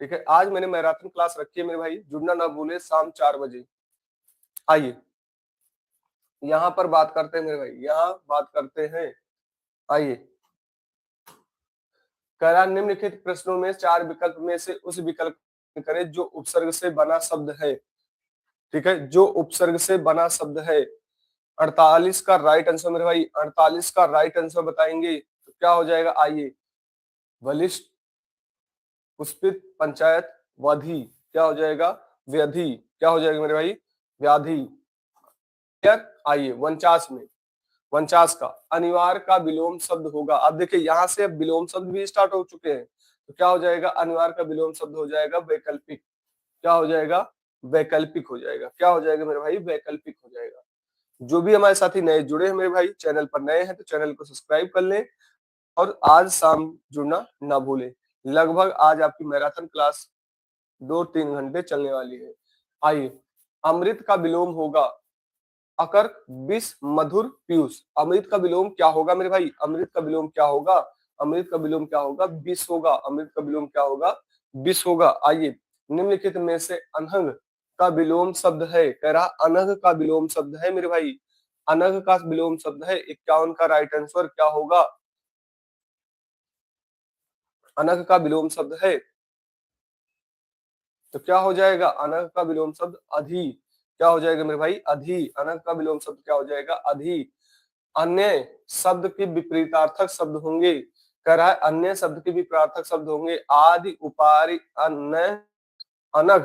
ठीक है? आज मैंने मैराथन क्लास रखी है मेरे भाई, जुड़ना ना भूले, शाम 4 बजे। आइए यहाँ पर बात करते हैं मेरे भाई, यहाँ बात करते हैं। आइए, कह रहा निम्नलिखित प्रश्नों में 4 विकल्प में से उस विकल्प करें जो उपसर्ग से बना शब्द है। ठीक है, जो उपसर्ग से बना शब्द है। 48 का राइट आंसर मेरे भाई, 48 का राइट आंसर बताएंगे तो क्या हो जाएगा? आइए, बलिष्ठ, पुष्पित, पंचायत, वधि। क्या हो जाएगा? व्याधि। क्या हो जाएगा मेरे भाई? व्याधि। आइए 49 में, 49 का अनिवार्य का विलोम शब्द होगा। अब देखिए यहाँ से अब विलोम शब्द भी स्टार्ट हो चुके हैं, तो क्या हो जाएगा? अनिवार्य का विलोम शब्द हो जाएगा वैकल्पिक। क्या हो जाएगा? वैकल्पिक हो जाएगा। क्या हो जाएगा मेरे भाई? वैकल्पिक हो जाएगा। जो भी हमारे साथी नए जुड़े हैं मेरे भाई, चैनल पर नए हैं तो चैनल को सब्सक्राइब कर लें और आज शाम जुड़ना ना भूलें। लगभग आज आपकी मैराथन क्लास 2-3 घंटे चलने वाली है। आइए, अमृत का विलोम होगा अकर, विष, मधुर, पीयूष। अमृत का विलोम क्या होगा मेरे भाई? अमृत का विलोम क्या होगा? अमृत का विलोम क्या होगा? विष होगा। अमृत का विलोम क्या होगा? विष होगा। आइए, निम्नलिखित में से अनंग का विलोम शब्द है। कह रहा अनघ का विलोम शब्द है मेरे भाई, अनघ का विलोम शब्द है। 51 का राइट आंसर क्या होगा? अनघ का विलोम शब्द है, तो क्या हो जाएगा? अनघ का विलोम शब्द अधि। क्या हो जाएगा मेरे भाई? अधि। अनघ का विलोम शब्द क्या हो जाएगा? अधि। अन्य शब्द के विपरीतार्थक शब्द होंगे। कह रहा है अन्य शब्द के विपरीतार्थक शब्द होंगे आदि, उपारि, अन्य, अनघ।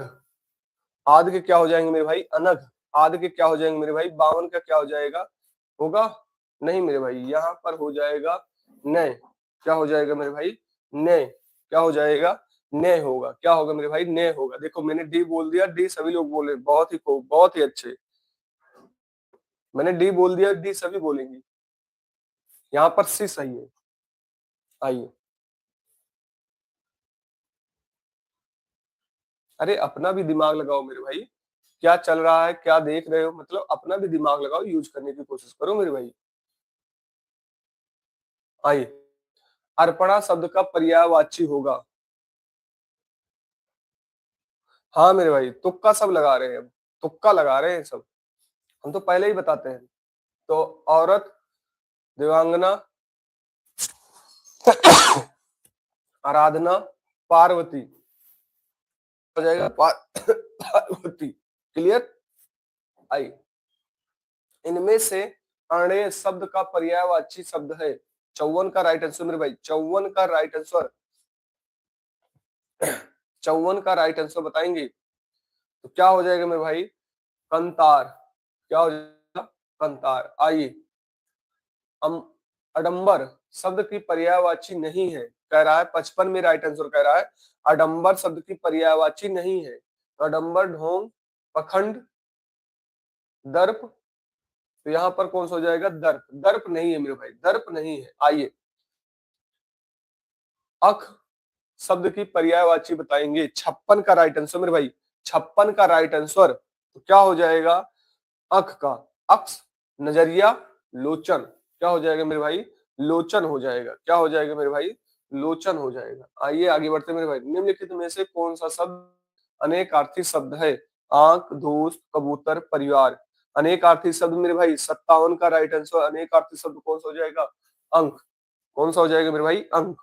आदि के क्या हो जाएंगे मेरे भाई? अनघ। आदि के क्या हो जाएंगे मेरे भाई? 52 का क्या हो जाएगा? होगा नहीं मेरे भाई, यहाँ पर हो जाएगा नय। क्या हो जाएगा मेरे भाई? नय। क्या हो जाएगा? नय होगा। क्या होगा मेरे भाई? नय होगा। देखो मैंने डी बोल दिया, डी सभी लोग बोले, बहुत ही खूब, बहुत ही अच्छे। मैंने डी बोल दिया, डी सभी बोलेंगे। यहाँ पर सी सही है। आइए, अरे अपना भी दिमाग लगाओ मेरे भाई, क्या चल रहा है, क्या देख रहे हो, मतलब अपना भी दिमाग लगाओ, यूज करने की कोशिश करो मेरे भाई। आइए, अर्पणा शब्द का पर्यायवाची होगा। हाँ मेरे भाई, तुक्का सब लगा रहे हैं, तुक्का लगा रहे हैं सब, हम तो पहले ही बताते हैं। तो औरत, देवांगना, आराधना, पार्वती हो जाएगा पार्वती। क्लियर? आई, इनमें से अण्डेय शब्द का पर्यायवाची शब्द है। 54 का राइट आंसर मेरे भाई, 54 का राइट आंसर, 54 का राइट आंसर बताएंगे तो क्या हो जाएगा मेरे भाई? कंतार। क्या हो जाएगा? कंतार। आइए, अडंबर शब्द की पर्यायवाची नहीं है, कह रहा है 55 में राइट आंसर कह रहा है अडंबर शब्द की पर्यायवाची नहीं है। तो अडंबर, ढोंग, पखंड, दर्प, तो यहाँ पर कौन सा हो जाएगा? दर्प। दर्प नहीं है मेरे भाई, दर्प नहीं है। आइए, अख शब्द की पर्यायवाची बताएंगे। 56 का राइट आंसर मेरे भाई, 56 का राइट आंसर, तो क्या हो जाएगा? अख का अक्स, नजरिया, लोचन। क्या हो जाएगा मेरे भाई? लोचन हो जाएगा। क्या हो जाएगा मेरे भाई? लोचन हो जाएगा। आइए आगे बढ़ते मेरे भाई, निम्नलिखित में से कौन सा शब्द अनेकार्थी शब्द है? आंख, दोस्त, कबूतर, परिवार। अनेकार्थी शब्द मेरे भाई, 57 का राइट आंसर, अनेकार्थी शब्द कौन सा हो जाएगा? अंक। कौन सा हो जाएगा मेरे भाई? अंक।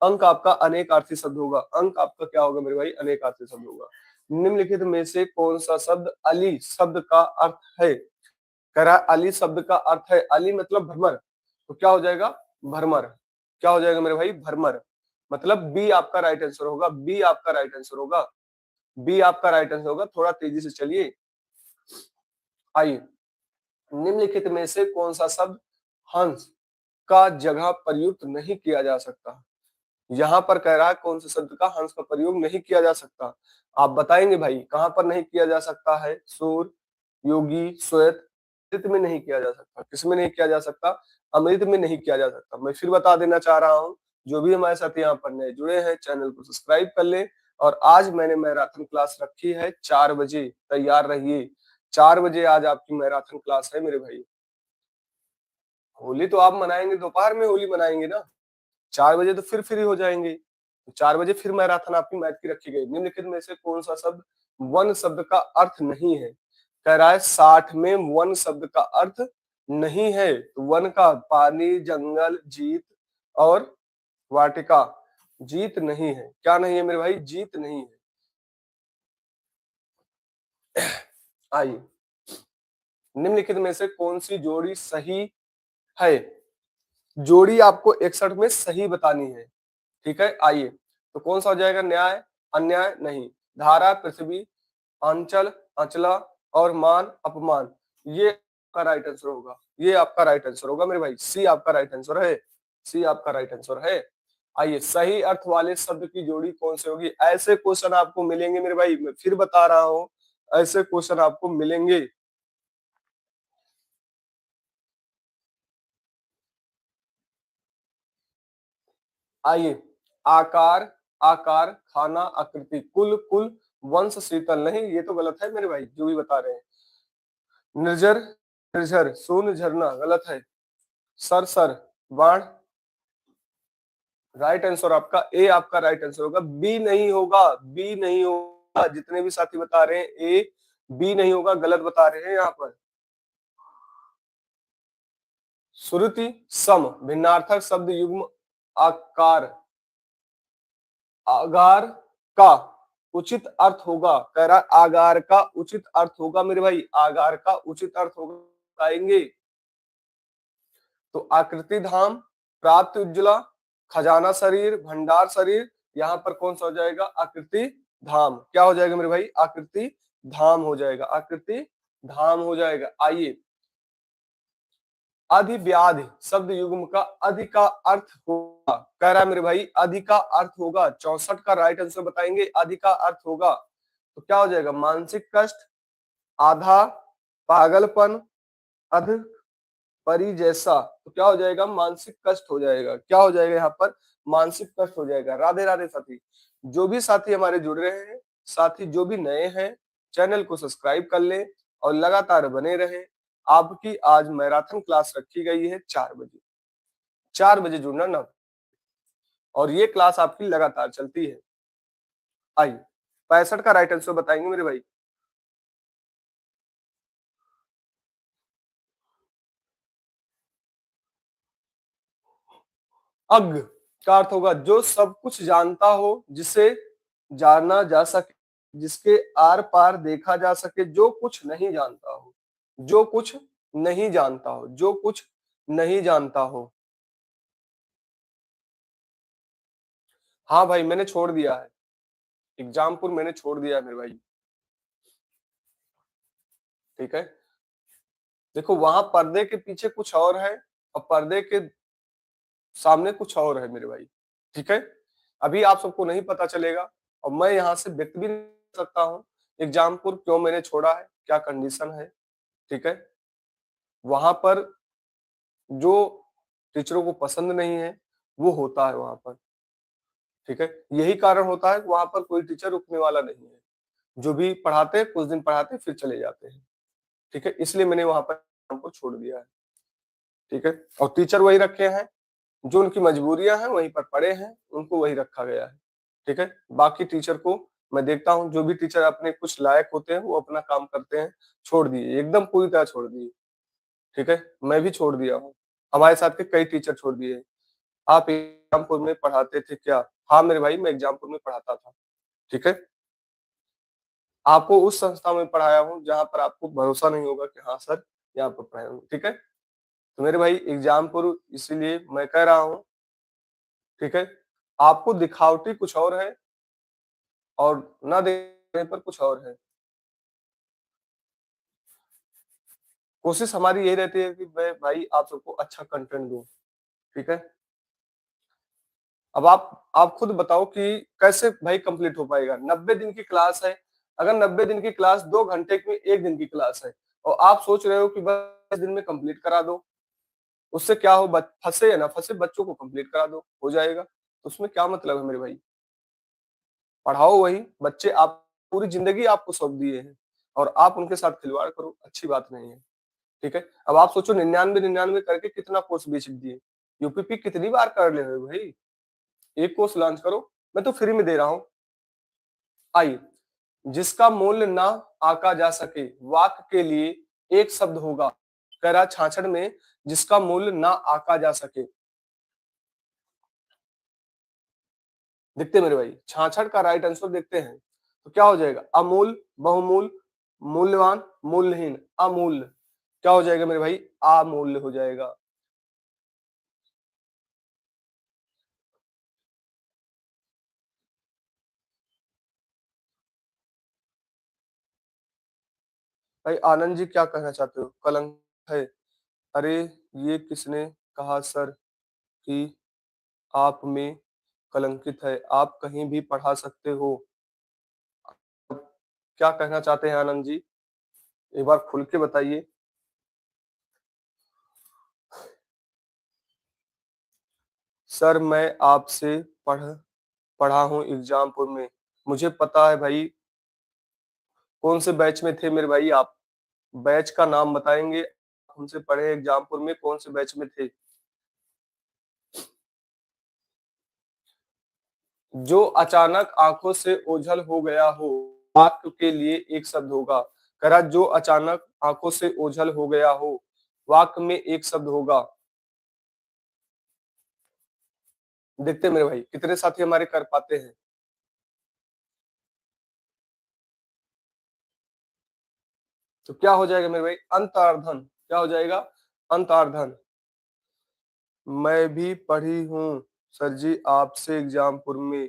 अंक आपका अनेकार्थी शब्द होगा। अंक आपका क्या होगा मेरे भाई? अनेकार्थी शब्द होगा। निम्नलिखित में से कौन सा शब्द अली शब्द का अर्थ है? कह रहा है अली शब्द का अर्थ है, अली मतलब भ्रमर, तो क्या हो जाएगा? भ्रमर। क्या हो जाएगा मेरे भाई? भ्रमर। मतलब बी आपका राइट आंसर होगा, बी आपका राइट आंसर होगा, बी आपका राइट आंसर होगा। थोड़ा तेजी से चलिए। आइए, निम्नलिखित में से कौन सा शब्द हंस का जगह प्रयुक्त नहीं किया जा सकता? यहाँ पर कह रहा है कौन से शब्द का हंस का प्रयोग नहीं किया जा सकता? आप बताएंगे भाई कहां पर नहीं किया जा सकता है? सूर, योगी, श्वेत, अमृत में नहीं किया जा सकता। किसमें नहीं किया जा सकता? अमृत में नहीं किया जा सकता। मैं फिर बता देना चाह रहा हूँ, जो भी हमारे साथ यहाँ पर नए जुड़े हैं चैनल को सब्सक्राइब कर ले। और आज मैंने मैराथन क्लास रखी है 4 बजे, तैयार रहिए। 4 बजे आज आपकी मैराथन क्लास है मेरे भाई। होली तो आप मनाएंगे, दोपहर में होली मनाएंगे ना, 4 बजे तो फिर फ्री हो जाएंगे। तो 4 बजे फिर मैराथन आपकी मैथ की रखी गई। निम्नलिखित में से कौन सा शब्द वन शब्द का अर्थ नहीं है? कह रहा है 60 में वन शब्द का अर्थ नहीं है। तो वन का पानी, जंगल, जीत और वाटिका। जीत नहीं है। क्या नहीं है मेरे भाई? जीत नहीं है। आइए, निम्नलिखित में से कौन सी जोड़ी सही है? जोड़ी आपको 61 में सही बतानी है। ठीक है, आइए, तो कौन सा हो जाएगा? न्याय, अन्याय, नहीं, धारा, पृथ्वी, अंचल, अचला और मान, अपमान। ये आपका राइट आंसर होगा, ये आपका राइट आंसर होगा मेरे भाई, सी आपका राइट आंसर है, सी आपका राइट आंसर है। आइए, सही अर्थ वाले शब्द की जोड़ी कौन सी होगी? ऐसे क्वेश्चन आपको मिलेंगे मेरे भाई, मैं फिर बता रहा हूं, ऐसे क्वेश्चन आपको मिलेंगे। आइए, आकार, आकार, खाना, आकृति, कुल, कुल, वंश, शीतल। नहीं, ये तो गलत है मेरे भाई, जो भी बता रहे हैं। निर्जर, निर्झर, शून्य, झरना, गलत है। सर, सर, बाण, राइट आंसर आपका ए आपका राइट आंसर होगा। बी नहीं होगा, बी नहीं होगा। जितने भी साथी बता रहे हैं ए, बी नहीं होगा, गलत बता रहे हैं यहाँ पर। श्रुति, सम, भिन्नार्थक शब्द युग्म, आकार, आगार का उचित अर्थ होगा। कह रहा आगार का उचित अर्थ होगा मेरे भाई, आगार का उचित अर्थ होगा, बताएंगे। तो आकृति धाम, प्राप्त उज्ज्वला, खजाना शरीर, भंडार शरीर। यहाँ पर कौन सा हो जाएगा? आकृति धाम। क्या हो जाएगा मेरे भाई? आकृति धाम हो जाएगा, आकृति धाम हो जाएगा। आइए, अधिव्याधि शब्द युग्म का अधि का अर्थ होगा। कह रहा है मेरे भाई अधि का अर्थ होगा। 64 का राइट आंसर बताएंगे, अधि का अर्थ होगा। तो क्या हो जाएगा? मानसिक कष्ट, आधा, पागलपन, अध, परी जैसा। तो क्या हो जाएगा? मानसिक कष्ट हो जाएगा। क्या हो जाएगा यहाँ पर? मानसिक कष्ट हो जाएगा। राधे राधे साथी, जो भी साथी हमारे जुड़ रहे हैं, साथी जो भी नए हैं, चैनल को सब्सक्राइब कर लें और लगातार बने रहें। आपकी आज मैराथन क्लास रखी गई है 4 बजे, 4 बजे जुड़ना ना। और ये क्लास आपकी लगातार चलती है। आइए 65 का राइट आंसर बताएंगे मेरे भाई। अज्ञ का अर्थ होगा जो सब कुछ जानता हो, जिसे जाना जा सके, जिसके आर पार देखा जा सके, जो कुछ नहीं जानता हो, जो कुछ नहीं जानता हो, जो कुछ नहीं जानता हो। हाँ भाई मैंने छोड़ दिया है, एग्जामपुर मैंने छोड़ दिया है मेरे भाई। ठीक है, देखो वहां पर्दे के पीछे कुछ और है और पर्दे के सामने कुछ और है मेरे भाई। ठीक है, अभी आप सबको नहीं पता चलेगा और मैं यहाँ से व्यक्त भी नहीं कर सकता हूँ एग्जामपुर क्यों मैंने छोड़ा है, क्या कंडीशन है। ठीक है, वहां पर जो टीचरों को पसंद नहीं है वो होता है वहां पर। ठीक है, यही कारण होता है कि वहां पर कोई टीचर रुकने वाला नहीं है, जो भी पढ़ाते हैं कुछ दिन पढ़ाते हैं फिर चले जाते हैं। ठीक है, इसलिए मैंने वहां पर हमको छोड़ दिया है। ठीक है, और टीचर वही रखे हैं, जो उनकी मजबूरियां हैं वहीं पर पड़े हैं, उनको वही रखा गया है। ठीक है, बाकी टीचर को मैं देखता हूँ जो भी टीचर अपने कुछ लायक होते हैं वो अपना काम करते हैं, छोड़ दिए एकदम पूरी तरह छोड़ दिए। ठीक है, मैं भी छोड़ दिया हूँ, हमारे साथ के कई टीचर छोड़ दिए। आप एग्जामपुर में पढ़ाते थे क्या? हाँ मेरे भाई मैं एग्जामपुर में पढ़ाता था। ठीक है, आपको उस संस्था में पढ़ाया हूँ जहाँ पर आपको भरोसा नहीं होगा कि हाँ सर यहाँ पर पढ़ाया हूँ। ठीक है, तो मेरे भाई एग्जामपुर इसीलिए मैं कह रहा हूँ। ठीक है, आपको दिखावटी कुछ और है और ना देखने पर कुछ और है। कोशिश हमारी यही रहती है कि मैं भाई आप सबको अच्छा कंटेंट दूं। ठीक है, अब आप खुद बताओ कि कैसे भाई कंप्लीट हो पाएगा? 90 दिन की क्लास है, अगर 90 दिन की क्लास 2 घंटे में 1 दिन की क्लास है और आप सोच रहे हो कि बस दिन में कंप्लीट करा दो, उससे क्या हो, फंसे या ना फंसे बच्चों को कंप्लीट करा दो, हो जाएगा, तो उसमें क्या मतलब है मेरे भाई? पढ़ाओ वही बच्चे, आप पूरी जिंदगी आपको सौंप दिए हैं और आप उनके साथ खिलवाड़ करो, अच्छी बात नहीं है। ठीक है, अब आप सोचो 99 करके कितना कोर्स बेच दिए, यूपीपी कितनी बार कर ले रहे हो भाई? एक कोर्स लॉन्च करो, मैं तो फ्री में दे रहा हूँ। आइए, जिसका मूल्य ना आका जा सके, वाक्य के लिए एक शब्द होगा। कह रहा छाछड़ में जिसका मूल्य ना आका जा सके। देखते हैं मेरे भाई, छाछड़ का राइट आंसर देखते हैं तो क्या हो जाएगा? अमूल, बहुमूल, मूल्यवान, मूल्यहीन, अमूल्य। क्या हो जाएगा मेरे भाई? अमूल्य हो जाएगा। भाई आनंद जी क्या कहना चाहते हो? कलंक है? अरे ये किसने कहा सर कि आप में कलंकित है, आप कहीं भी पढ़ा सकते हो? क्या कहना चाहते हैं आनंद जी, एक बार खुल के बताइए। सर मैं आपसे पढ़ पढ़ा हूँ एग्जामपुर में, मुझे पता है भाई। कौन से बैच में थे मेरे भाई आप? बैच का नाम बताएंगे? हमसे पढ़े एग्जामपुर में कौन से बैच में थे? जो अचानक आंखों से ओझल हो गया हो, वाक्य के लिए एक शब्द होगा। करा जो अचानक आंखों से ओझल हो गया हो, वाक्य में एक शब्द होगा। देखते हैं मेरे भाई कितने साथी हमारे कर पाते हैं। तो क्या हो जाएगा मेरे भाई? अंतर्धन। क्या हो जाएगा? अंतर्धन। मैं भी पढ़ी हूँ सर जी आपसे एग्जामपुर में।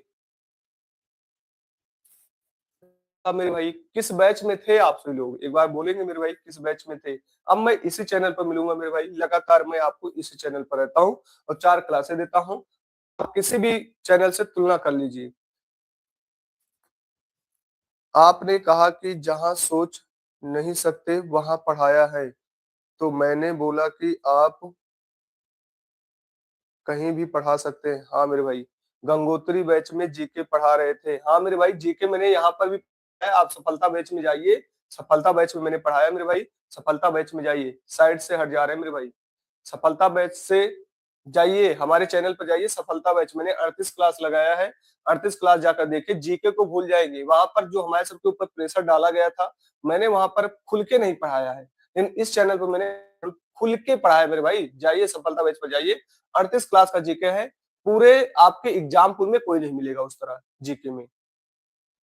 अब मेरे भाई किस बैच में थे आप सभी लोग, एक बार बोलेंगे मेरे भाई किस बैच में थे? अब मैं इसी चैनल पर मिलूंगा मेरे भाई, लगातार मैं आपको इसी चैनल पर रहता हूँ और 4 क्लासें देता हूँ। आप किसी भी चैनल से तुलना कर लीजिए। आपने कहा कि जहां सोच नहीं सकते वहां पढ़ाया है, तो मैंने बोला कि आप कहीं भी पढ़ा सकते हैं। हाँ मेरे भाई, गंगोत्री बैच में जीके पढ़ा रहे थे। हाँ मेरे भाई जीके मैंने यहाँ पर भी पढ़ाया, आप सफलता बैच में जाइए, सफलता बैच में मैंने पढ़ाया मेरे भाई। सफलता बैच में जाइए, साइड से हट जा रहे हैं मेरे भाई। सफलता बैच से जाइए हमारे चैनल पर जाइए, सफलता बैच मैंने 38 क्लास लगाया है। 38 क्लास जाकर देखिए, जीके को भूल जाएंगे। वहां पर जो हमारे सबके ऊपर प्रेशर डाला गया था, मैंने वहां पर खुल के नहीं पढ़ाया है, लेकिन इस चैनल पर मैंने खुल के पढ़ाया है मेरे भाई। जाइए सफलता बैच पर जाइए, 38 क्लास का जीके है। पूरे आपके एग्जामपुर में कोई नहीं मिलेगा उस तरह जीके में।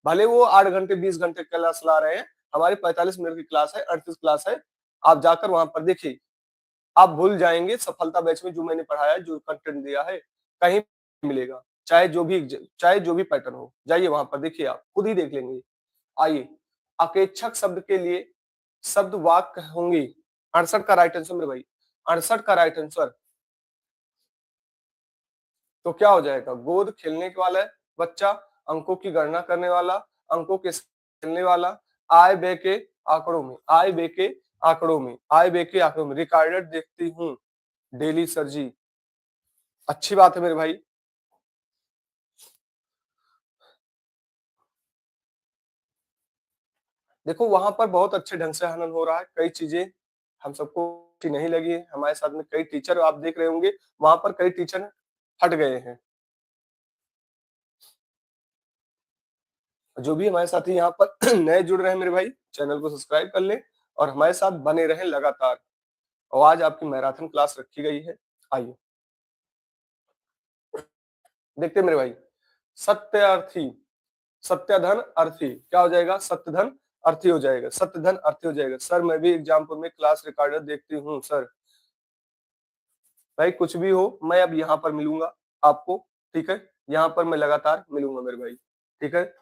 भले वो 8 घंटे 20 घंटे क्लास ला रहे हैं, हमारी 45 मिनट की क्लास है, 38 क्लास है। आप जाकर वहां पर देखिए, आप भूल जाएंगे सफलता बैच में जो मैंने पढ़ाया, जो कंटेंट दिया है, कहीं मिलेगा। चाहे जो भी पैटर्न हो, जाइए वहां पर देखिए, आप खुद ही देख लेंगे। आइए, अकेक्षक शब्द के लिए शब्द वाक्य होंगे। 68 का राइट आंसर मेरे भाई, 68 का राइट आंसर तो क्या हो जाएगा? गोद खेलने के वाला है बच्चा, अंकों की गणना करने वाला, अंकों के खेलने वाला, आय व्यय के आंकड़ों में, आय व्यय के आंकड़ों में, आय व्यय के आंकड़ों में, रिकॉर्डेड देखती हूँ डेली सर जी। अच्छी बात है मेरे भाई। देखो वहां पर बहुत अच्छे ढंग से हनन हो रहा है, कई चीजें हम सबको अच्छी नहीं लगी है। हमारे साथ में कई टीचर आप देख रहे होंगे, वहां पर कई टीचर हट गए हैं। जो भी हमारे साथी यहाँ पर नए जुड़ रहे हैं मेरे भाई, चैनल को सब्सक्राइब कर लें और हमारे साथ बने रहें लगातार। और आज आपकी मैराथन क्लास रखी गई है। आइए देखते हैं मेरे भाई, सत्यार्थी, सत्यधन अर्थी क्या हो जाएगा? सत्यधन अर्थी हो जाएगा, सत्यधन अर्थी हो जाएगा। सर मैं भी एग्जाम्पल में क्लास रिकॉर्डर देखती हूँ सर। भाई कुछ भी हो, मैं अब यहाँ पर मिलूंगा आपको, ठीक है? यहाँ पर मैं लगातार मिलूंगा मेरे भाई, ठीक है?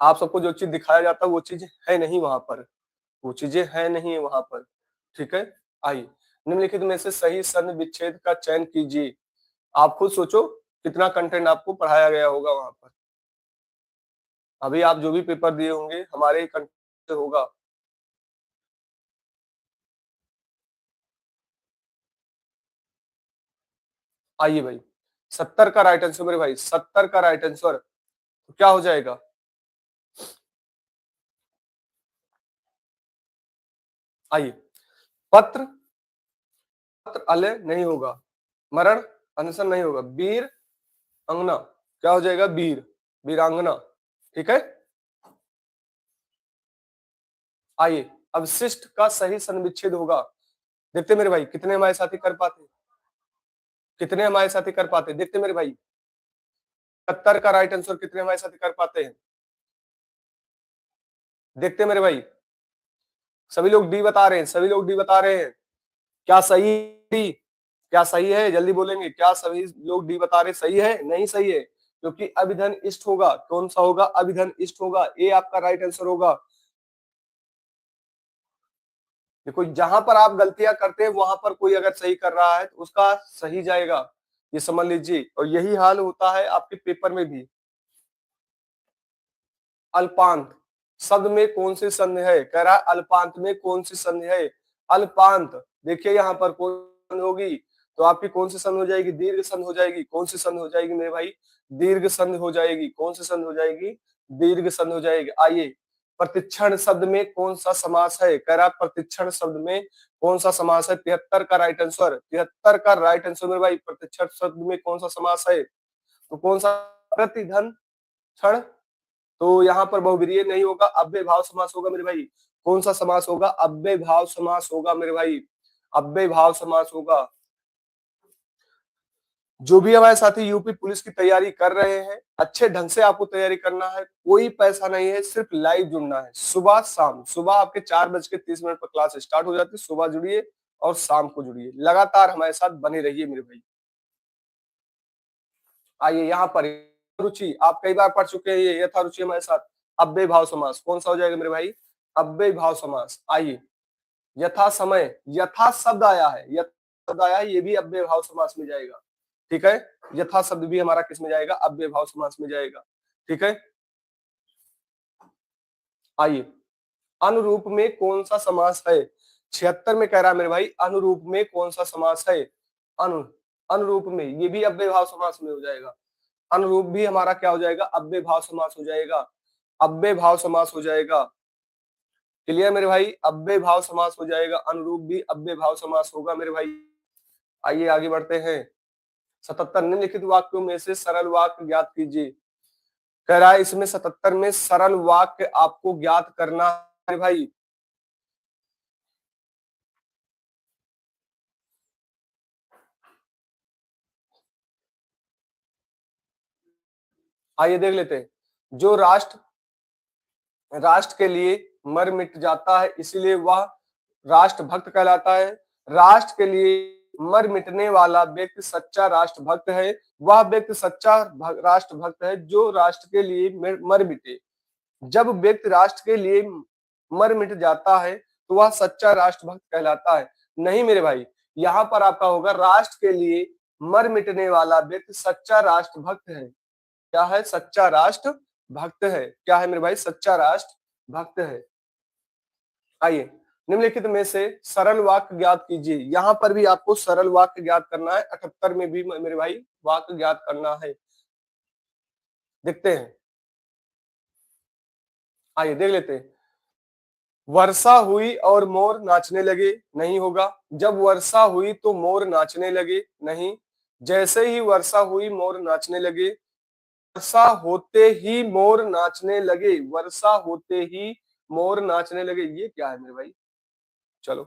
आप सबको जो चीज दिखाया जाता है वो चीज है नहीं वहां पर, वो चीजें है नहीं वहां पर, ठीक है? आइए, निम्नलिखित में से सही सन्धि विच्छेद का चयन कीजिए। आप खुद सोचो कितना कंटेंट आपको पढ़ाया गया होगा वहां पर। अभी आप जो भी पेपर दिए होंगे हमारे कंटेंट से होगा। आइए भाई, 70 का राइट आंसर मेरे भाई, 70 का राइट आंसर तो क्या हो जाएगा? आइए, पत्र, पत्र अलय नहीं होगा, मरण अनशन नहीं होगा, वीर अंगना क्या हो जाएगा? वीर, वीरांगना, ठीक है? आइए, अवशिष्ट का सही सन्विच्छेद होगा। देखते मेरे भाई कितने हमारे साथी कर पाते, कितने हमारे साथी कर पाते, देखते मेरे भाई 70 का राइट आंसर कितने हमारे साथी कर पाते हैं? देखते मेरे भाई, सभी लोग डी बता रहे हैं, सभी लोग डी बता रहे हैं। क्या सही, क्या सही है? जल्दी बोलेंगे, क्या सभी लोग डी बता रहे सही है? नहीं सही है, क्योंकि अभिधन इष्ट होगा। कौन सा होगा? अभिधन इष्ट होगा, ए आपका राइट आंसर होगा। देखो जहां पर आप गलतियां करते हैं वहां पर कोई अगर सही कर रहा है तो उसका सही जाएगा, ये समझ लीजिए। और यही हाल होता है आपके पेपर में भी। अल्पांत शब्द में कौन सी संधि है? कह रहा है अल्पांत में कौन सी संधि है? अल्पांत, देखिए यहाँ पर कौन संधि होगी? तो आपकी कौन सी संधि हो जाएगी? दीर्घ संधि हो जाएगी। कौन सी संधि हो जाएगी मेरे भाई? दीर्घ संधि हो जाएगी। कौन सी संधि हो जाएगी? दीर्घ संधि हो जाएगी। आइए, प्रतिक्षण शब्द में कौन सा समास है? कह रहा प्रतिक्षण शब्द में कौन सा समास है? 73 का राइट आंसर, 73 का राइट आंसर मेरे भाई। प्रतिक्षण शब्द में कौन सा समास है? तो कौन सा? प्रतिधन क्षण, तो यहाँ पर बहुब्रीहि नहीं होगा, अव्यय भाव समास होगा मेरे भाई। कौन सा समास होगा? अव्यय भाव समास होगा मेरे भाई, अव्यय भाव समास होगा। जो भी हमारे साथी यूपी पुलिस की तैयारी कर रहे हैं, अच्छे ढंग से आपको तैयारी करना है, कोई पैसा नहीं है, सिर्फ लाइव जुड़ना है। सुबह शाम, सुबह आपके 4:30 पर क्लास स्टार्ट हो जाती है, सुबह जुड़िए और शाम को जुड़िए, लगातार हमारे साथ बने रहिए मेरे भाई। आइए यहाँ पर रुचि, आप कई बार पढ़ चुके हैं ये यथा रुचि हमारे साथ। अव्यय भाव समास कौन सा हो जाएगा मेरे भाई? अव्यय भाव समास। आइए, यथा समय, यथा शब्द आया है, यथा शब्द आया है, ये भी अव्यय भाव समास में जाएगा, ठीक है? यथा शब्द भी हमारा किस में जाएगा? अव्यय भाव समास में जाएगा, ठीक है? आइए, अनुरूप में कौन सा समास है? 76 में कह रहा है मेरे भाई, अनुरूप में कौन सा समास है? अनु, अनुरूप में, ये भी अव्यय भाव समास में हो जाएगा। अनुरूप भी हमारा क्या हो जाएगा? अव्यय भाव समास हो जाएगा, अव्यय भाव समास हो जाएगा। क्लियर मेरे भाई, अव्यय भाव समास हो जाएगा, अनुरूप भी अव्यय भाव समास होगा मेरे भाई। आइए आगे बढ़ते हैं। 77 निम्नलिखित वाक्यों में से सरल वाक्य ज्ञात कीजिए। कह रहा है इसमें 77 में सरल वाक्य आपको ज्ञात करना है भाई। आइए देख लेते हैं। जो राष्ट्र के लिए मर मिट जाता है इसीलिए वह राष्ट्रभक्त कहलाता है। राष्ट्र के लिए मर मिटने वाला व्यक्ति सच्चा राष्ट्रभक्त है। वह व्यक्ति सच्चा राष्ट्रभक्त है जो राष्ट्र के लिए मर मिटे। जब व्यक्ति राष्ट्र के लिए मर मिट जाता है तो वह सच्चा राष्ट्रभक्त कहलाता है। नहीं मेरे भाई, यहाँ पर आपका होगा राष्ट्र के लिए मर मिटने वाला व्यक्ति सच्चा राष्ट्रभक्त है। क्या है? सच्चा राष्ट्र भक्त है। क्या है मेरे भाई? सच्चा राष्ट्र भक्त है। आइए निम्नलिखित में से सरल वाक्य ज्ञात कीजिए। यहां पर भी आपको सरल वाक्य ज्ञात करना है, 78 में भी मेरे भाई वाक्य ज्ञात करना है। देखते हैं, आइए देख लेते हैं। वर्षा हुई और मोर नाचने लगे, नहीं होगा। जब वर्षा हुई तो मोर नाचने लगे, नहीं। जैसे ही वर्षा हुई मोर नाचने लगे, वर्षा होते ही मोर नाचने लगे, वर्षा होते ही मोर नाचने लगे, ये क्या है मेरे भाई? चलो,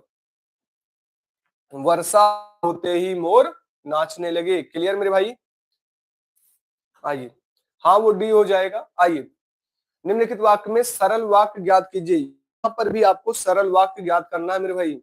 वर्षा होते ही मोर नाचने लगे। क्लियर मेरे भाई? आइए, हाँ वो डी हो जाएगा। आइए निम्नलिखित वाक्य में सरल वाक्य ज्ञात कीजिए। यहाँ पर भी आपको सरल वाक्य ज्ञात करना है मेरे भाई।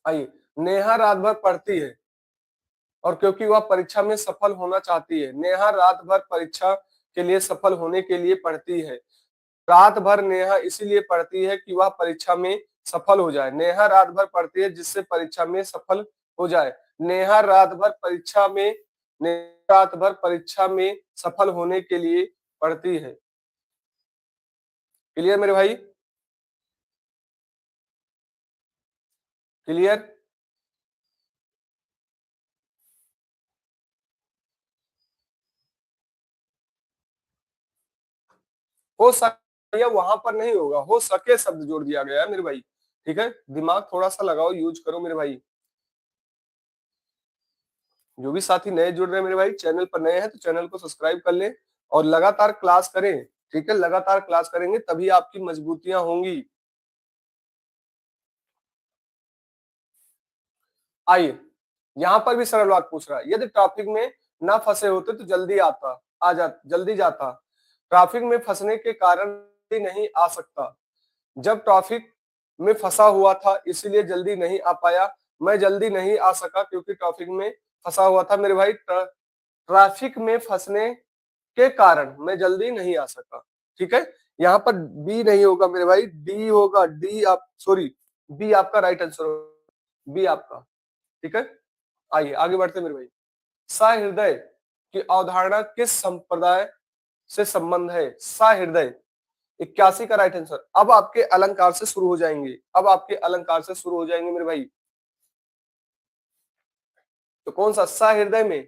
आइए, नेहा रात भर पढ़ती है और क्योंकि वह परीक्षा में सफल होना चाहती है। नेहा रात भर परीक्षा के लिए सफल होने के लिए पढ़ती है। रात भर नेहा इसीलिए पढ़ती है कि वह परीक्षा में सफल हो जाए। नेहा रात भर पढ़ती है जिससे परीक्षा में सफल हो जाए। नेहा रात भर परीक्षा में नेहा रात भर परीक्षा में सफल होने के लिए पढ़ती है। क्लियर मेरे भाई? क्लियर? हो सके, या वहां पर नहीं होगा, हो सके शब्द जोड़ दिया गया है मेरे भाई। ठीक है, दिमाग थोड़ा सा लगाओ, यूज करो मेरे भाई। जो भी साथी नए जुड़ रहे हैं मेरे भाई, चैनल पर नए हैं तो चैनल को सब्सक्राइब कर लें और लगातार क्लास करें। ठीक है, लगातार क्लास करेंगे तभी आपकी मजबूतियां होंगी। आइए, यहाँ पर भी सरल वाक्य पूछ रहा है। यदि ट्रैफिक में ना फंसे होते तो जल्दी जाता। ट्रैफिक में फंसने के कारण नहीं आ सकता। जब ट्रैफिक में फंसा हुआ था इसीलिए जल्दी नहीं आ पाया। मैं जल्दी नहीं आ सका क्योंकि ट्रैफिक में फंसा हुआ था। मेरे भाई, ट्रैफिक में फंसने के कारण मैं जल्दी नहीं आ सका। ठीक है, यहाँ पर बी नहीं होगा मेरे भाई, डी होगा। डी आप सॉरी, बी आपका राइट आंसर होगा, बी आपका। ठीक है, आइए आगे बढ़ते मेरे भाई। सहृदय की अवधारणा किस संप्रदाय से संबंध है? सहृदय 81 का राइट आंसर। अब आपके अलंकार से शुरू हो जाएंगे, अब आपके अलंकार से शुरू हो जाएंगे मेरे भाई। तो कौन सा? सहृदय में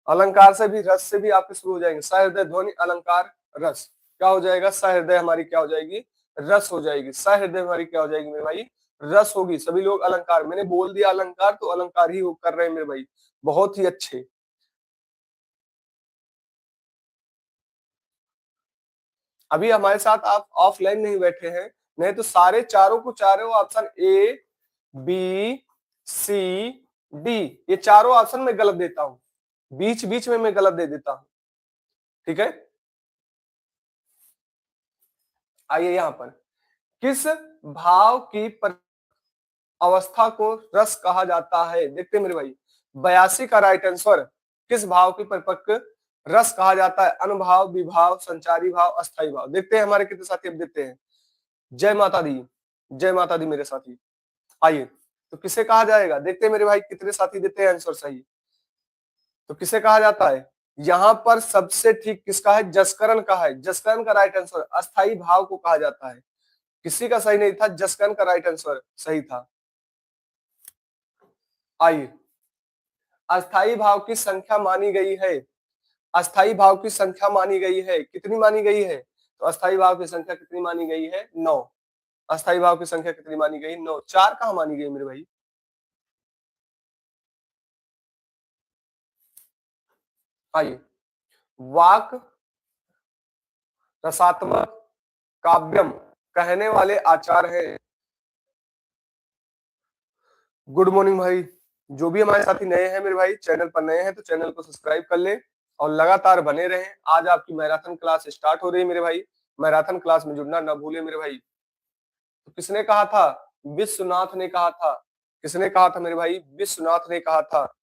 अलंकार से भी, रस से भी आपके शुरू हो जाएंगे। सहृदय ध्वनि अलंकार रस, क्या हो जाएगा? सहृदय हमारी क्या हो जाएगी? रस हो जाएगी। सहृदय हमारी क्या हो जाएगी मेरे भाई? रस होगी। सभी लोग अलंकार, मैंने बोल दिया अलंकार तो अलंकार ही कर रहे हैं मेरे भाई। बहुत ही अच्छे। अभी हमारे साथ आप ऑफलाइन नहीं बैठे हैं, नहीं तो सारे चारों को चारों option A B C D, ये चारों ऑप्शन में गलत देता हूं, बीच बीच में मैं गलत दे देता हूं। ठीक है, आइए यहां पर किस भाव की अवस्था को रस कहा जाता है? देखते हैं मेरे भाई, 82 का राइट आंसर। किस भाव की परिपक्व रस कहा जाता है? अनुभाव, विभाव, संचारी भाव, अस्थाई भाव। देखते हैं हमारे कितने साथी अब देते हैं। जय माता दी, जय माता दी मेरे साथी। आइए, तो किसे कहा जाएगा? देखते हैं मेरे भाई कितने साथी देते हैं आंसर सही। तो किसे कहा जाता है? यहाँ पर सबसे ठीक किसका है? जसकरण का है। जसकरण का राइट आंसर अस्थाई भाव को कहा जाता है। किसी का सही नहीं था, जसकरण का राइट आंसर सही था। आइए, अस्थाई भाव की संख्या मानी गई है, अस्थाई भाव की संख्या मानी गई है, कितनी मानी गई है? तो अस्थाई भाव की संख्या कितनी मानी गई है? 9। अस्थाई भाव की संख्या कितनी मानी गई? 9। 4 कहां मानी गई मेरे भाई? आइए, वाक रसात्मक काव्यम कहने वाले आचार्य हैं। गुड मॉर्निंग भाई। जो भी हमारे साथी नए हैं मेरे भाई, चैनल पर नए हैं तो चैनल को सब्सक्राइब कर ले और लगातार बने रहें। आज आपकी मैराथन क्लास स्टार्ट हो रही है मेरे भाई, मैराथन क्लास में जुड़ना ना भूले मेरे भाई। तो किसने कहा था? विश्वनाथ ने कहा था। किसने कहा था मेरे भाई? विश्वनाथ ने कहा था।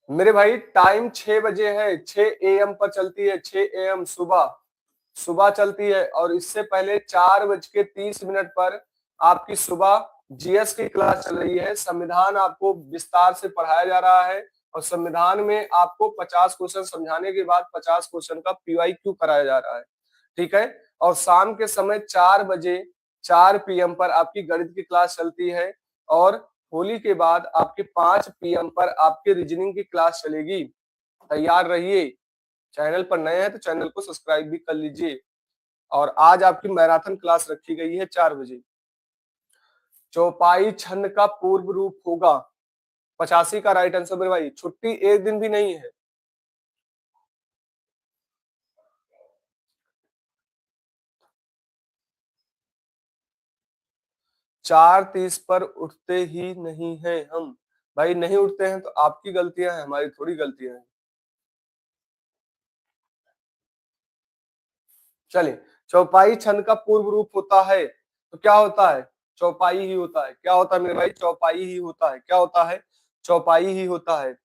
मेरे भाई टाइम 6 बजे है, 6 AM पर चलती है, 6 AM सुबह, सुबह चलती है। और इससे पहले 4:30 पर आपकी सुबह जीएस की क्लास चल रही है। संविधान आपको विस्तार से पढ़ाया जा रहा है और संविधान में आपको 50 क्वेश्चन समझाने के बाद 50 क्वेश्चन का PYQ कराया जा रहा है, ठीक है। और शाम के समय 4 बजे 4 PM पर आपकी गणित की क्लास चलती है और होली के बाद आपके 5 PM पर आपके रीजनिंग की क्लास चलेगी। तैयार रहिए। चैनल पर नए हैं तो चैनल को सब्सक्राइब भी कर लीजिए। और आज आपकी मैराथन क्लास रखी गई है 4 बजे। चौपाई छंद का पूर्व रूप होगा 85 का राइट आंसर मेरे भाई। छुट्टी एक दिन भी नहीं है। 4:30 पर उठते ही नहीं है हम। भाई नहीं उठते हैं तो आपकी गलतियां हैं, हमारी थोड़ी गलतियां हैं। चलिए, चौपाई छंद का पूर्व रूप होता है तो क्या होता है? चौपाई ही होता है। क्या होता है मेरे भाई? चौपाई ही होता है। क्या होता है? चौपाई ही होता है।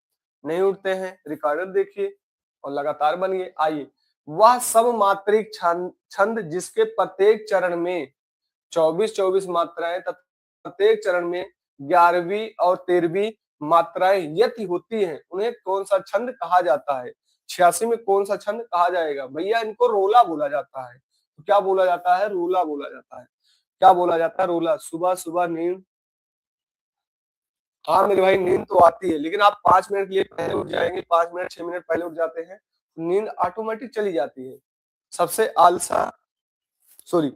नहीं उठते हैं, रिकॉर्डर देखिए और लगातार बनिए। आइए, वह सब मात्रिक छंद छंद जिसके प्रत्येक चरण में 24-24 मात्राएं तथा प्रत्येक चरण में 11वीं और 13वीं मात्राएं यति होती हैं, उन्हें कौन सा छंद कहा जाता है? 86 में कौन सा छंद कहा जाएगा? भैया इनको रोला बोला जाता है। तो क्या बोला जाता है? रोला बोला जाता है। क्या बोला जाता है? रोला। सुबह सुबह नींद, हाँ मेरे भाई नींद तो आती है, लेकिन आप 5 मिनट के लिए पहले उठ जाएंगे, 5 मिनट 6 मिनट पहले उठ जाते हैं, नींद ऑटोमेटिक चली जाती है। सबसे आलसा, सॉरी,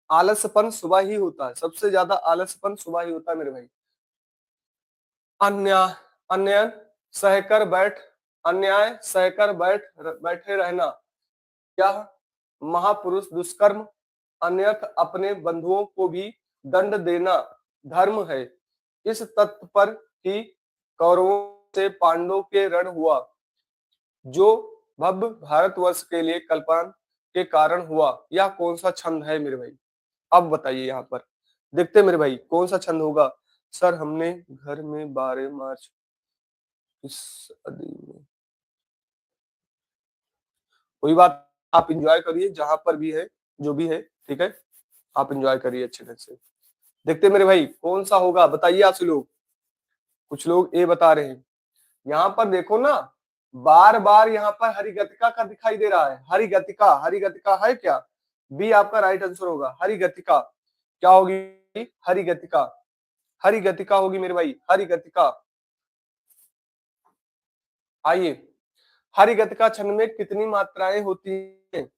आलसपन सुबह ही होता है। सबसे ज्यादा आलसपन सुबह ही होता है मेरे भाई। अन्याय, अन्याय सहकर बैठ, अन्याय सहकर बैठे रहना, क्या महापुरुष दुष्कर्म, अन्यथ अपने बंधुओं को भी दंड देना धर्म है। इस तथ्य पर ही कौरवों से पांडवों के रण हुआ, जो भव्य भारतवर्ष के लिए कल्पना के कारण हुआ। यह कौन सा छंद है मेरे भाई? अब बताइए। यहाँ पर देखते मेरे भाई कौन सा छंद होगा। सर हमने घर में 12 मार्च इस सदी में, कोई बात, आप इंजॉय करिए जहां पर भी है, जो भी है, ठीक है। आप इंजॉय करिए अच्छे ढंग से। देखते मेरे भाई कौन सा होगा, बताइए आप लोग। कुछ लोग ए बता रहे हैं। यहाँ पर देखो ना, बार बार यहाँ पर हरिगतिका का दिखाई दे रहा है। हरिगतिका, हरिगतिका है क्या? बी आपका राइट आंसर होगा। हरिगतिका क्या होगी? हरिगतिका, हरिगतिका होगी मेरे भाई, हरिगतिका। आइए, हरिगतिका छंद में कितनी मात्राएं होती हैं?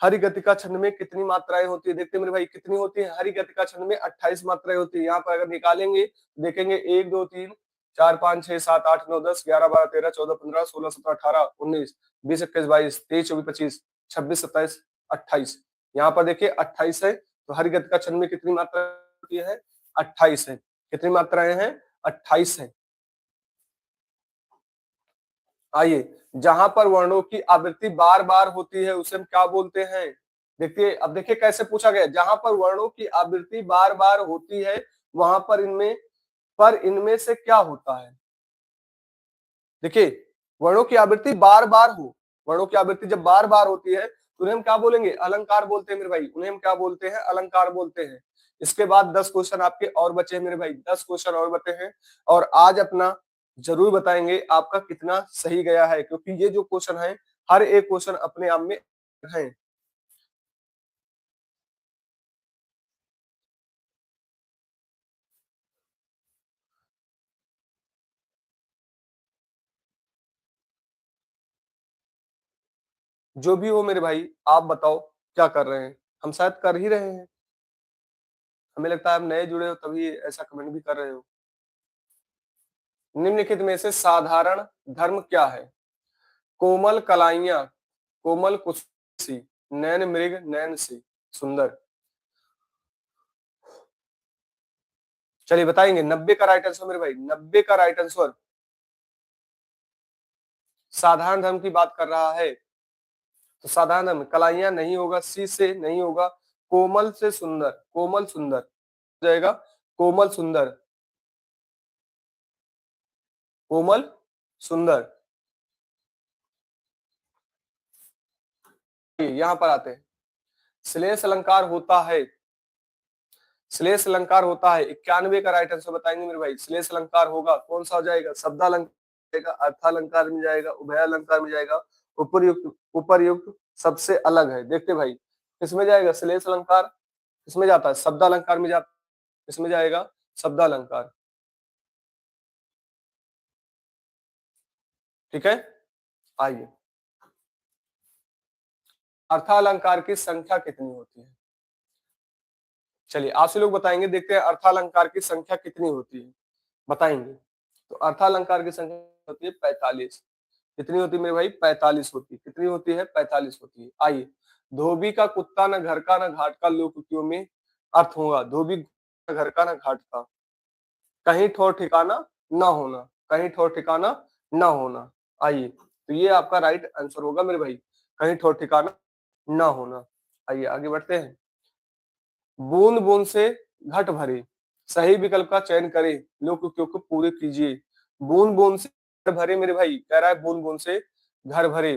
हरिगतिका छंद में कितनी मात्राएं होती है? देखते मेरे भाई कितनी होती है? हरिगतिका छंद में 28 मात्राएं होती है। यहाँ पर अगर निकालेंगे देखेंगे 1 2 3 4 5 6 7 8 9 10 11 12 13 14 15 16 17 18 19 20 21 22 23 24 25 26 27 28। यहाँ पर देखिए 28 है। तो हरिगतिका छंद में कितनी मात्रा होती है? 28 है। कितनी मात्राएं हैं? 28 है। आइए, जहां पर वर्णों की आवृत्ति बार बार होती है उसे हम क्या बोलते हैं? देखिए, अब देखिए कैसे पूछा गया। जहां पर वर्णों की आवृत्ति बार बार होती है वहां पर इनमें से क्या होता है? देखिए, वर्णों की आवृत्ति बार बार हो, वर्णों की आवृत्ति जब बार बार होती है तो उन्हें हम क्या बोलेंगे? अलंकार बोलते हैं मेरे भाई। उन्हें हम क्या बोलते हैं? अलंकार बोलते हैं। इसके बाद 10 क्वेश्चन आपके और बचे हैं मेरे भाई, 10 क्वेश्चन और बचे हैं और आज अपना जरूर बताएंगे आपका कितना सही गया है, क्योंकि ये जो क्वेश्चन है हर एक क्वेश्चन अपने आप में है। जो भी हो मेरे भाई, आप बताओ क्या कर रहे हैं? हम शायद कर ही रहे हैं, हमें लगता है आप नए जुड़े हो तभी ऐसा कमेंट भी कर रहे हो। निम्नलिखित में से साधारण धर्म क्या है? कोमल कलाइयां, कोमल कुशी, नैन मृग, नैन सी सुंदर। चलिए बताएंगे, 90 का राइट आंसर मेरे भाई, 90 का राइट आंसर साधारण धर्म की बात कर रहा है। तो साधारण धर्म कलाइयां नहीं होगा, सी से नहीं होगा, कोमल से सुंदर, कोमल सुंदर हो जाएगा, कोमल सुंदर, कोमल सुंदर। यहां पर आते हैं, श्लेष अलंकार होता है, श्लेष अलंकार होता है, 91 का राइट आंसर बताएंगे मेरे भाई। श्लेष अलंकार होगा कौन सा हो जाएगा? शब्दालंकार, अर्थालंकार में जाएगा, उभय अलंकार में जाएगा, उपरयुक्त, उपरयुक्त सबसे अलग है। देखते भाई किसमें जाएगा श्लेष अलंकार, किसमें जाता है? शब्दालंकार में जाता है, किसमें जाएगा? शब्दालंकार। ठीक है, आइए, अर्थालंकार की संख्या कितनी होती है? चलिए आपसे लोग बताएंगे, देखते हैं अर्थालंकार की संख्या कितनी होती है, बताएंगे। तो अर्थालंकार की संख्या होती है 45। कितनी होती है मेरे भाई? 45 होती है। कितनी होती है? 45 होती है। आइए, धोबी का कुत्ता न घर का न घाट का लोकोक्तियों में अर्थ होगा। धोबी न घर का न घाट का, कहीं ठौर ठिकाना न होना, कहीं ठौर ठिकाना न होना। आइए, तो ये आपका राइट आंसर होगा मेरे भाई, कहीं ठौर ठिकाना न होना। आइए आगे बढ़ते हैं। बूंद बूंद से घट भरे, सही विकल्प का चयन करें, लोकोक्तियों को पूरे कीजिए। बूंद बूंद से घर भरे मेरे भाई, कह रहा है बूंद बूंद से घर भरे।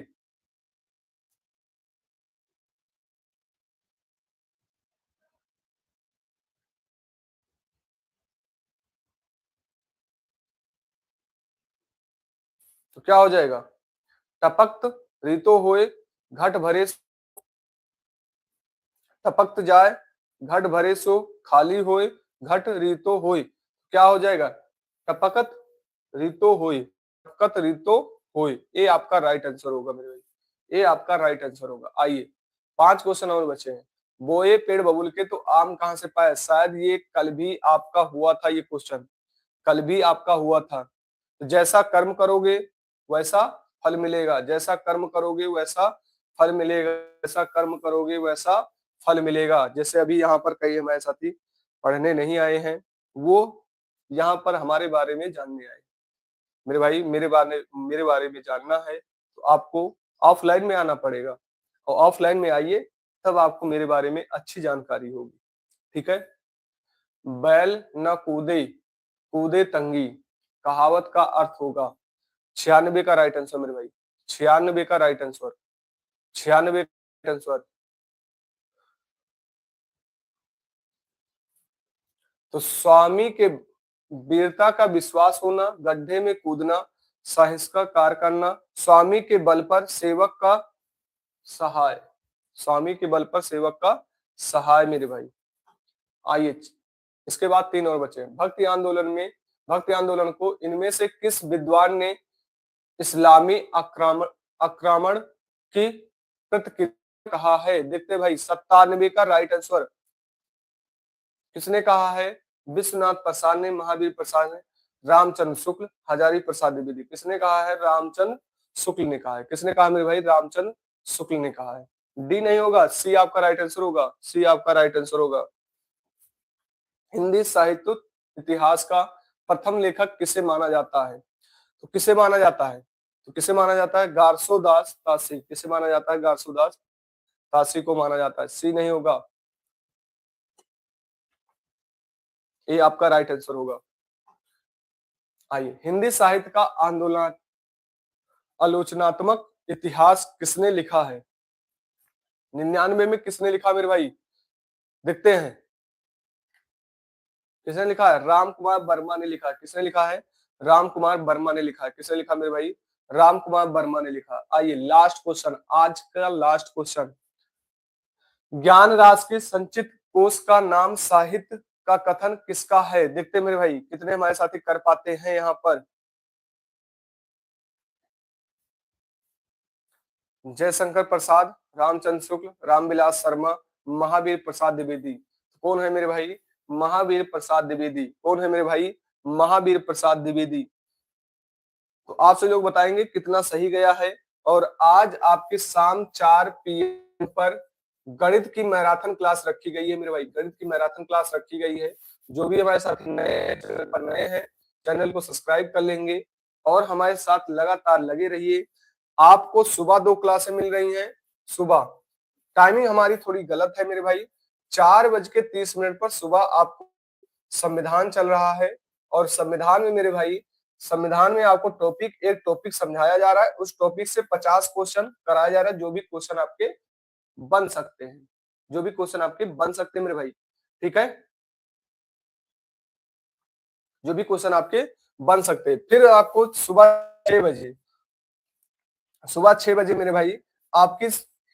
तो क्या हो जाएगा? टपक्त रीतो होए घट भरे, टपक्त जाए घट भरे सो खाली होए, घट रीतो होए। क्या हो जाएगा? टपकत रीतो होए, टपकत रीतो होए। ये आपका राइट आंसर होगा मेरे भाई, ये आपका राइट आंसर होगा। आइए, 5 क्वेश्चन और बचे हैं। बोए पेड़ बबुल के तो आम कहां से पाए? शायद ये कल भी आपका हुआ था, ये क्वेश्चन कल भी आपका हुआ था। तो जैसा कर्म करोगे वैसा फल मिलेगा, जैसा कर्म करोगे वैसा फल मिलेगा, जैसा कर्म करोगे वैसा फल मिलेगा। जैसे अभी यहाँ पर कई हमारे साथी पढ़ने नहीं आए हैं, वो यहाँ पर हमारे बारे में जानने आए। मेरे भाई, मेरे बारे में जानना है तो आपको ऑफलाइन में आना पड़ेगा, और ऑफलाइन में आइए, तब आपको मेरे बारे में अच्छी जानकारी होगी। ठीक है। बैल न कूदे, कूदे तंगी, कहावत का अर्थ होगा। 96 का राइट आंसर मेरे भाई, 96 का राइट आंसर, 96 का आंसर। तो स्वामी के वीरता का विश्वास होना, गड्ढे में कूदना, साहस का कार्य करना, स्वामी के बल पर सेवक का सहाय, स्वामी के बल पर सेवक का सहाय मेरे भाई। आइए, इसके बाद 3 और बचे। भक्ति आंदोलन को इनमें से किस विद्वान ने इस्लामी आक्रमण आक्रमण की प्रतिक्रिया कहा है? देखते भाई, 97 का राइट आंसर किसने कहा है? विश्वनाथ प्रसाद ने, महावीर प्रसाद ने, रामचंद्र शुक्ल, हजारी प्रसाद द्विवेदी। किसने कहा है? रामचंद्र शुक्ल ने कहा है। किसने कहा मेरे भाई? रामचंद्र शुक्ल ने कहा है। डी नहीं होगा, सी आपका राइट आंसर होगा, सी आपका राइट आंसर होगा। हिंदी साहित्य इतिहास का प्रथम लेखक किसे माना जाता है? तो किसे माना जाता है? तो किसे माना जाता है? गारसोदास तासी। किसे माना जाता है? गारसोदास तासी को माना जाता है। सी नहीं होगा, ये आपका राइट आंसर होगा। आइए, हिंदी साहित्य का आंदोलन आलोचनात्मक इतिहास किसने लिखा है? 99 में किसने लिखा मेरे भाई? देखते हैं। किसने लिखा है? राम कुमार वर्मा ने लिखा है। किसने लिखा है? राम कुमार वर्मा ने लिखा है। किसने लिखा मेरे भाई? राम कुमार वर्मा ने लिखा। आइए लास्ट क्वेश्चन, आज का लास्ट क्वेश्चन। ज्ञान राशि के संचित कोष का नाम साहित्य का कथन किसका है? देखते मेरे भाई कितने हमारे साथी कर पाते हैं यहाँ पर। जयशंकर प्रसाद, रामचंद्र शुक्ल, रामविलास शर्मा, महावीर प्रसाद द्विवेदी। कौन है मेरे भाई? महावीर प्रसाद द्विवेदी। कौन है मेरे भाई? महावीर प्रसाद द्विवेदी। तो आपसे लोग बताएंगे कितना सही गया है। और आज आपके शाम 4 PM पर गणित की मैराथन क्लास रखी गई है मेरे भाई। गणित की मैराथन क्लास रखी गई है। जो भी हमारे साथ नए चैनल पर नए हैं, चैनल को सब्सक्राइब कर लेंगे और हमारे साथ लगातार लगे रहिए। आपको सुबह 2 क्लासें मिल रही हैं। सुबह टाइमिंग हमारी थोड़ी गलत है मेरे भाई। 4:30 पर सुबह आपको संविधान चल रहा है। और संविधान में मेरे भाई, संविधान में आपको एक टॉपिक समझाया जा रहा है। उस टॉपिक से 50 क्वेश्चन कराया जा रहा है। जो भी क्वेश्चन आपके बन सकते हैं, जो भी क्वेश्चन आपके बन सकते हैं मेरे भाई, ठीक है, जो भी क्वेश्चन आपके बन सकते हैं। फिर आपको सुबह 6 बजे, सुबह 6 बजे मेरे भाई आपकी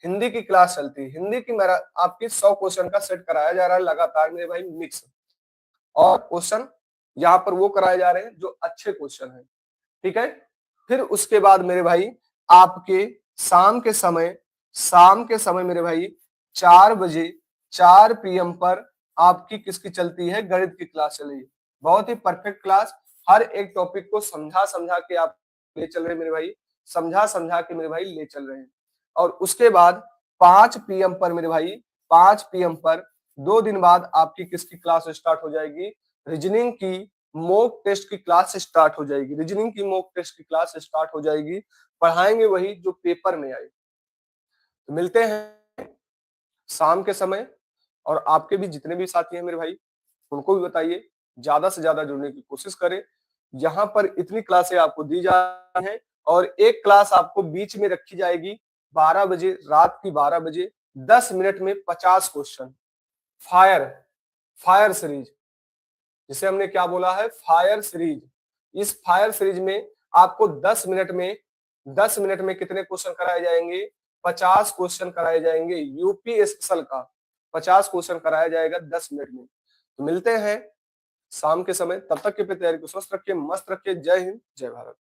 हिंदी की क्लास चलती है। हिंदी की मेरा आपकी 100 क्वेश्चन का सेट कराया जा रहा है लगातार मेरे भाई, मिक्स। और क्वेश्चन यहाँ पर वो कराए जा रहे हैं जो अच्छे क्वेश्चन हैं, ठीक है। फिर उसके बाद मेरे भाई आपके शाम के समय मेरे भाई 4 बजे 4 PM पर आपकी किसकी चलती है? गणित की क्लास चल रही है। बहुत ही परफेक्ट क्लास। हर एक टॉपिक को समझा समझा के आप ले चल रहे हैं मेरे भाई, समझा समझा के मेरे भाई ले चल रहे हैं। और उसके बाद 5 PM पर मेरे भाई, 5 PM पर 2 दिन बाद आपकी किसकी क्लास स्टार्ट हो जाएगी? रीजनिंग की मॉक टेस्ट की क्लास स्टार्ट हो जाएगी। रीजनिंग की मॉक टेस्ट की क्लास स्टार्ट हो जाएगी। पढ़ाएंगे वही जो पेपर में आए। तो मिलते हैं शाम के समय। और आपके भी जितने भी साथी हैं मेरे भाई, उनको भी बताइए ज्यादा से ज्यादा जुड़ने की कोशिश करें। यहाँ पर इतनी क्लासें आपको दी जा रही हैं और एक क्लास आपको बीच में रखी जाएगी 12 बजे, रात की 12 बजे, 10 मिनट में 50 क्वेश्चन। फायर फायर सीरीज, जिसे हमने क्या बोला है? Fire series. इस फायर सीरीज में आपको 10 मिनट में कितने क्वेश्चन कराए जाएंगे? 50 क्वेश्चन कराए जाएंगे। यूपी स्पेशल का 50 क्वेश्चन कराया जाएगा 10 मिनट में। तो मिलते हैं शाम के समय। तब तक के तैयारी को स्वस्थ रखिए, मस्त रखिए। जय हिंद, जय भारत।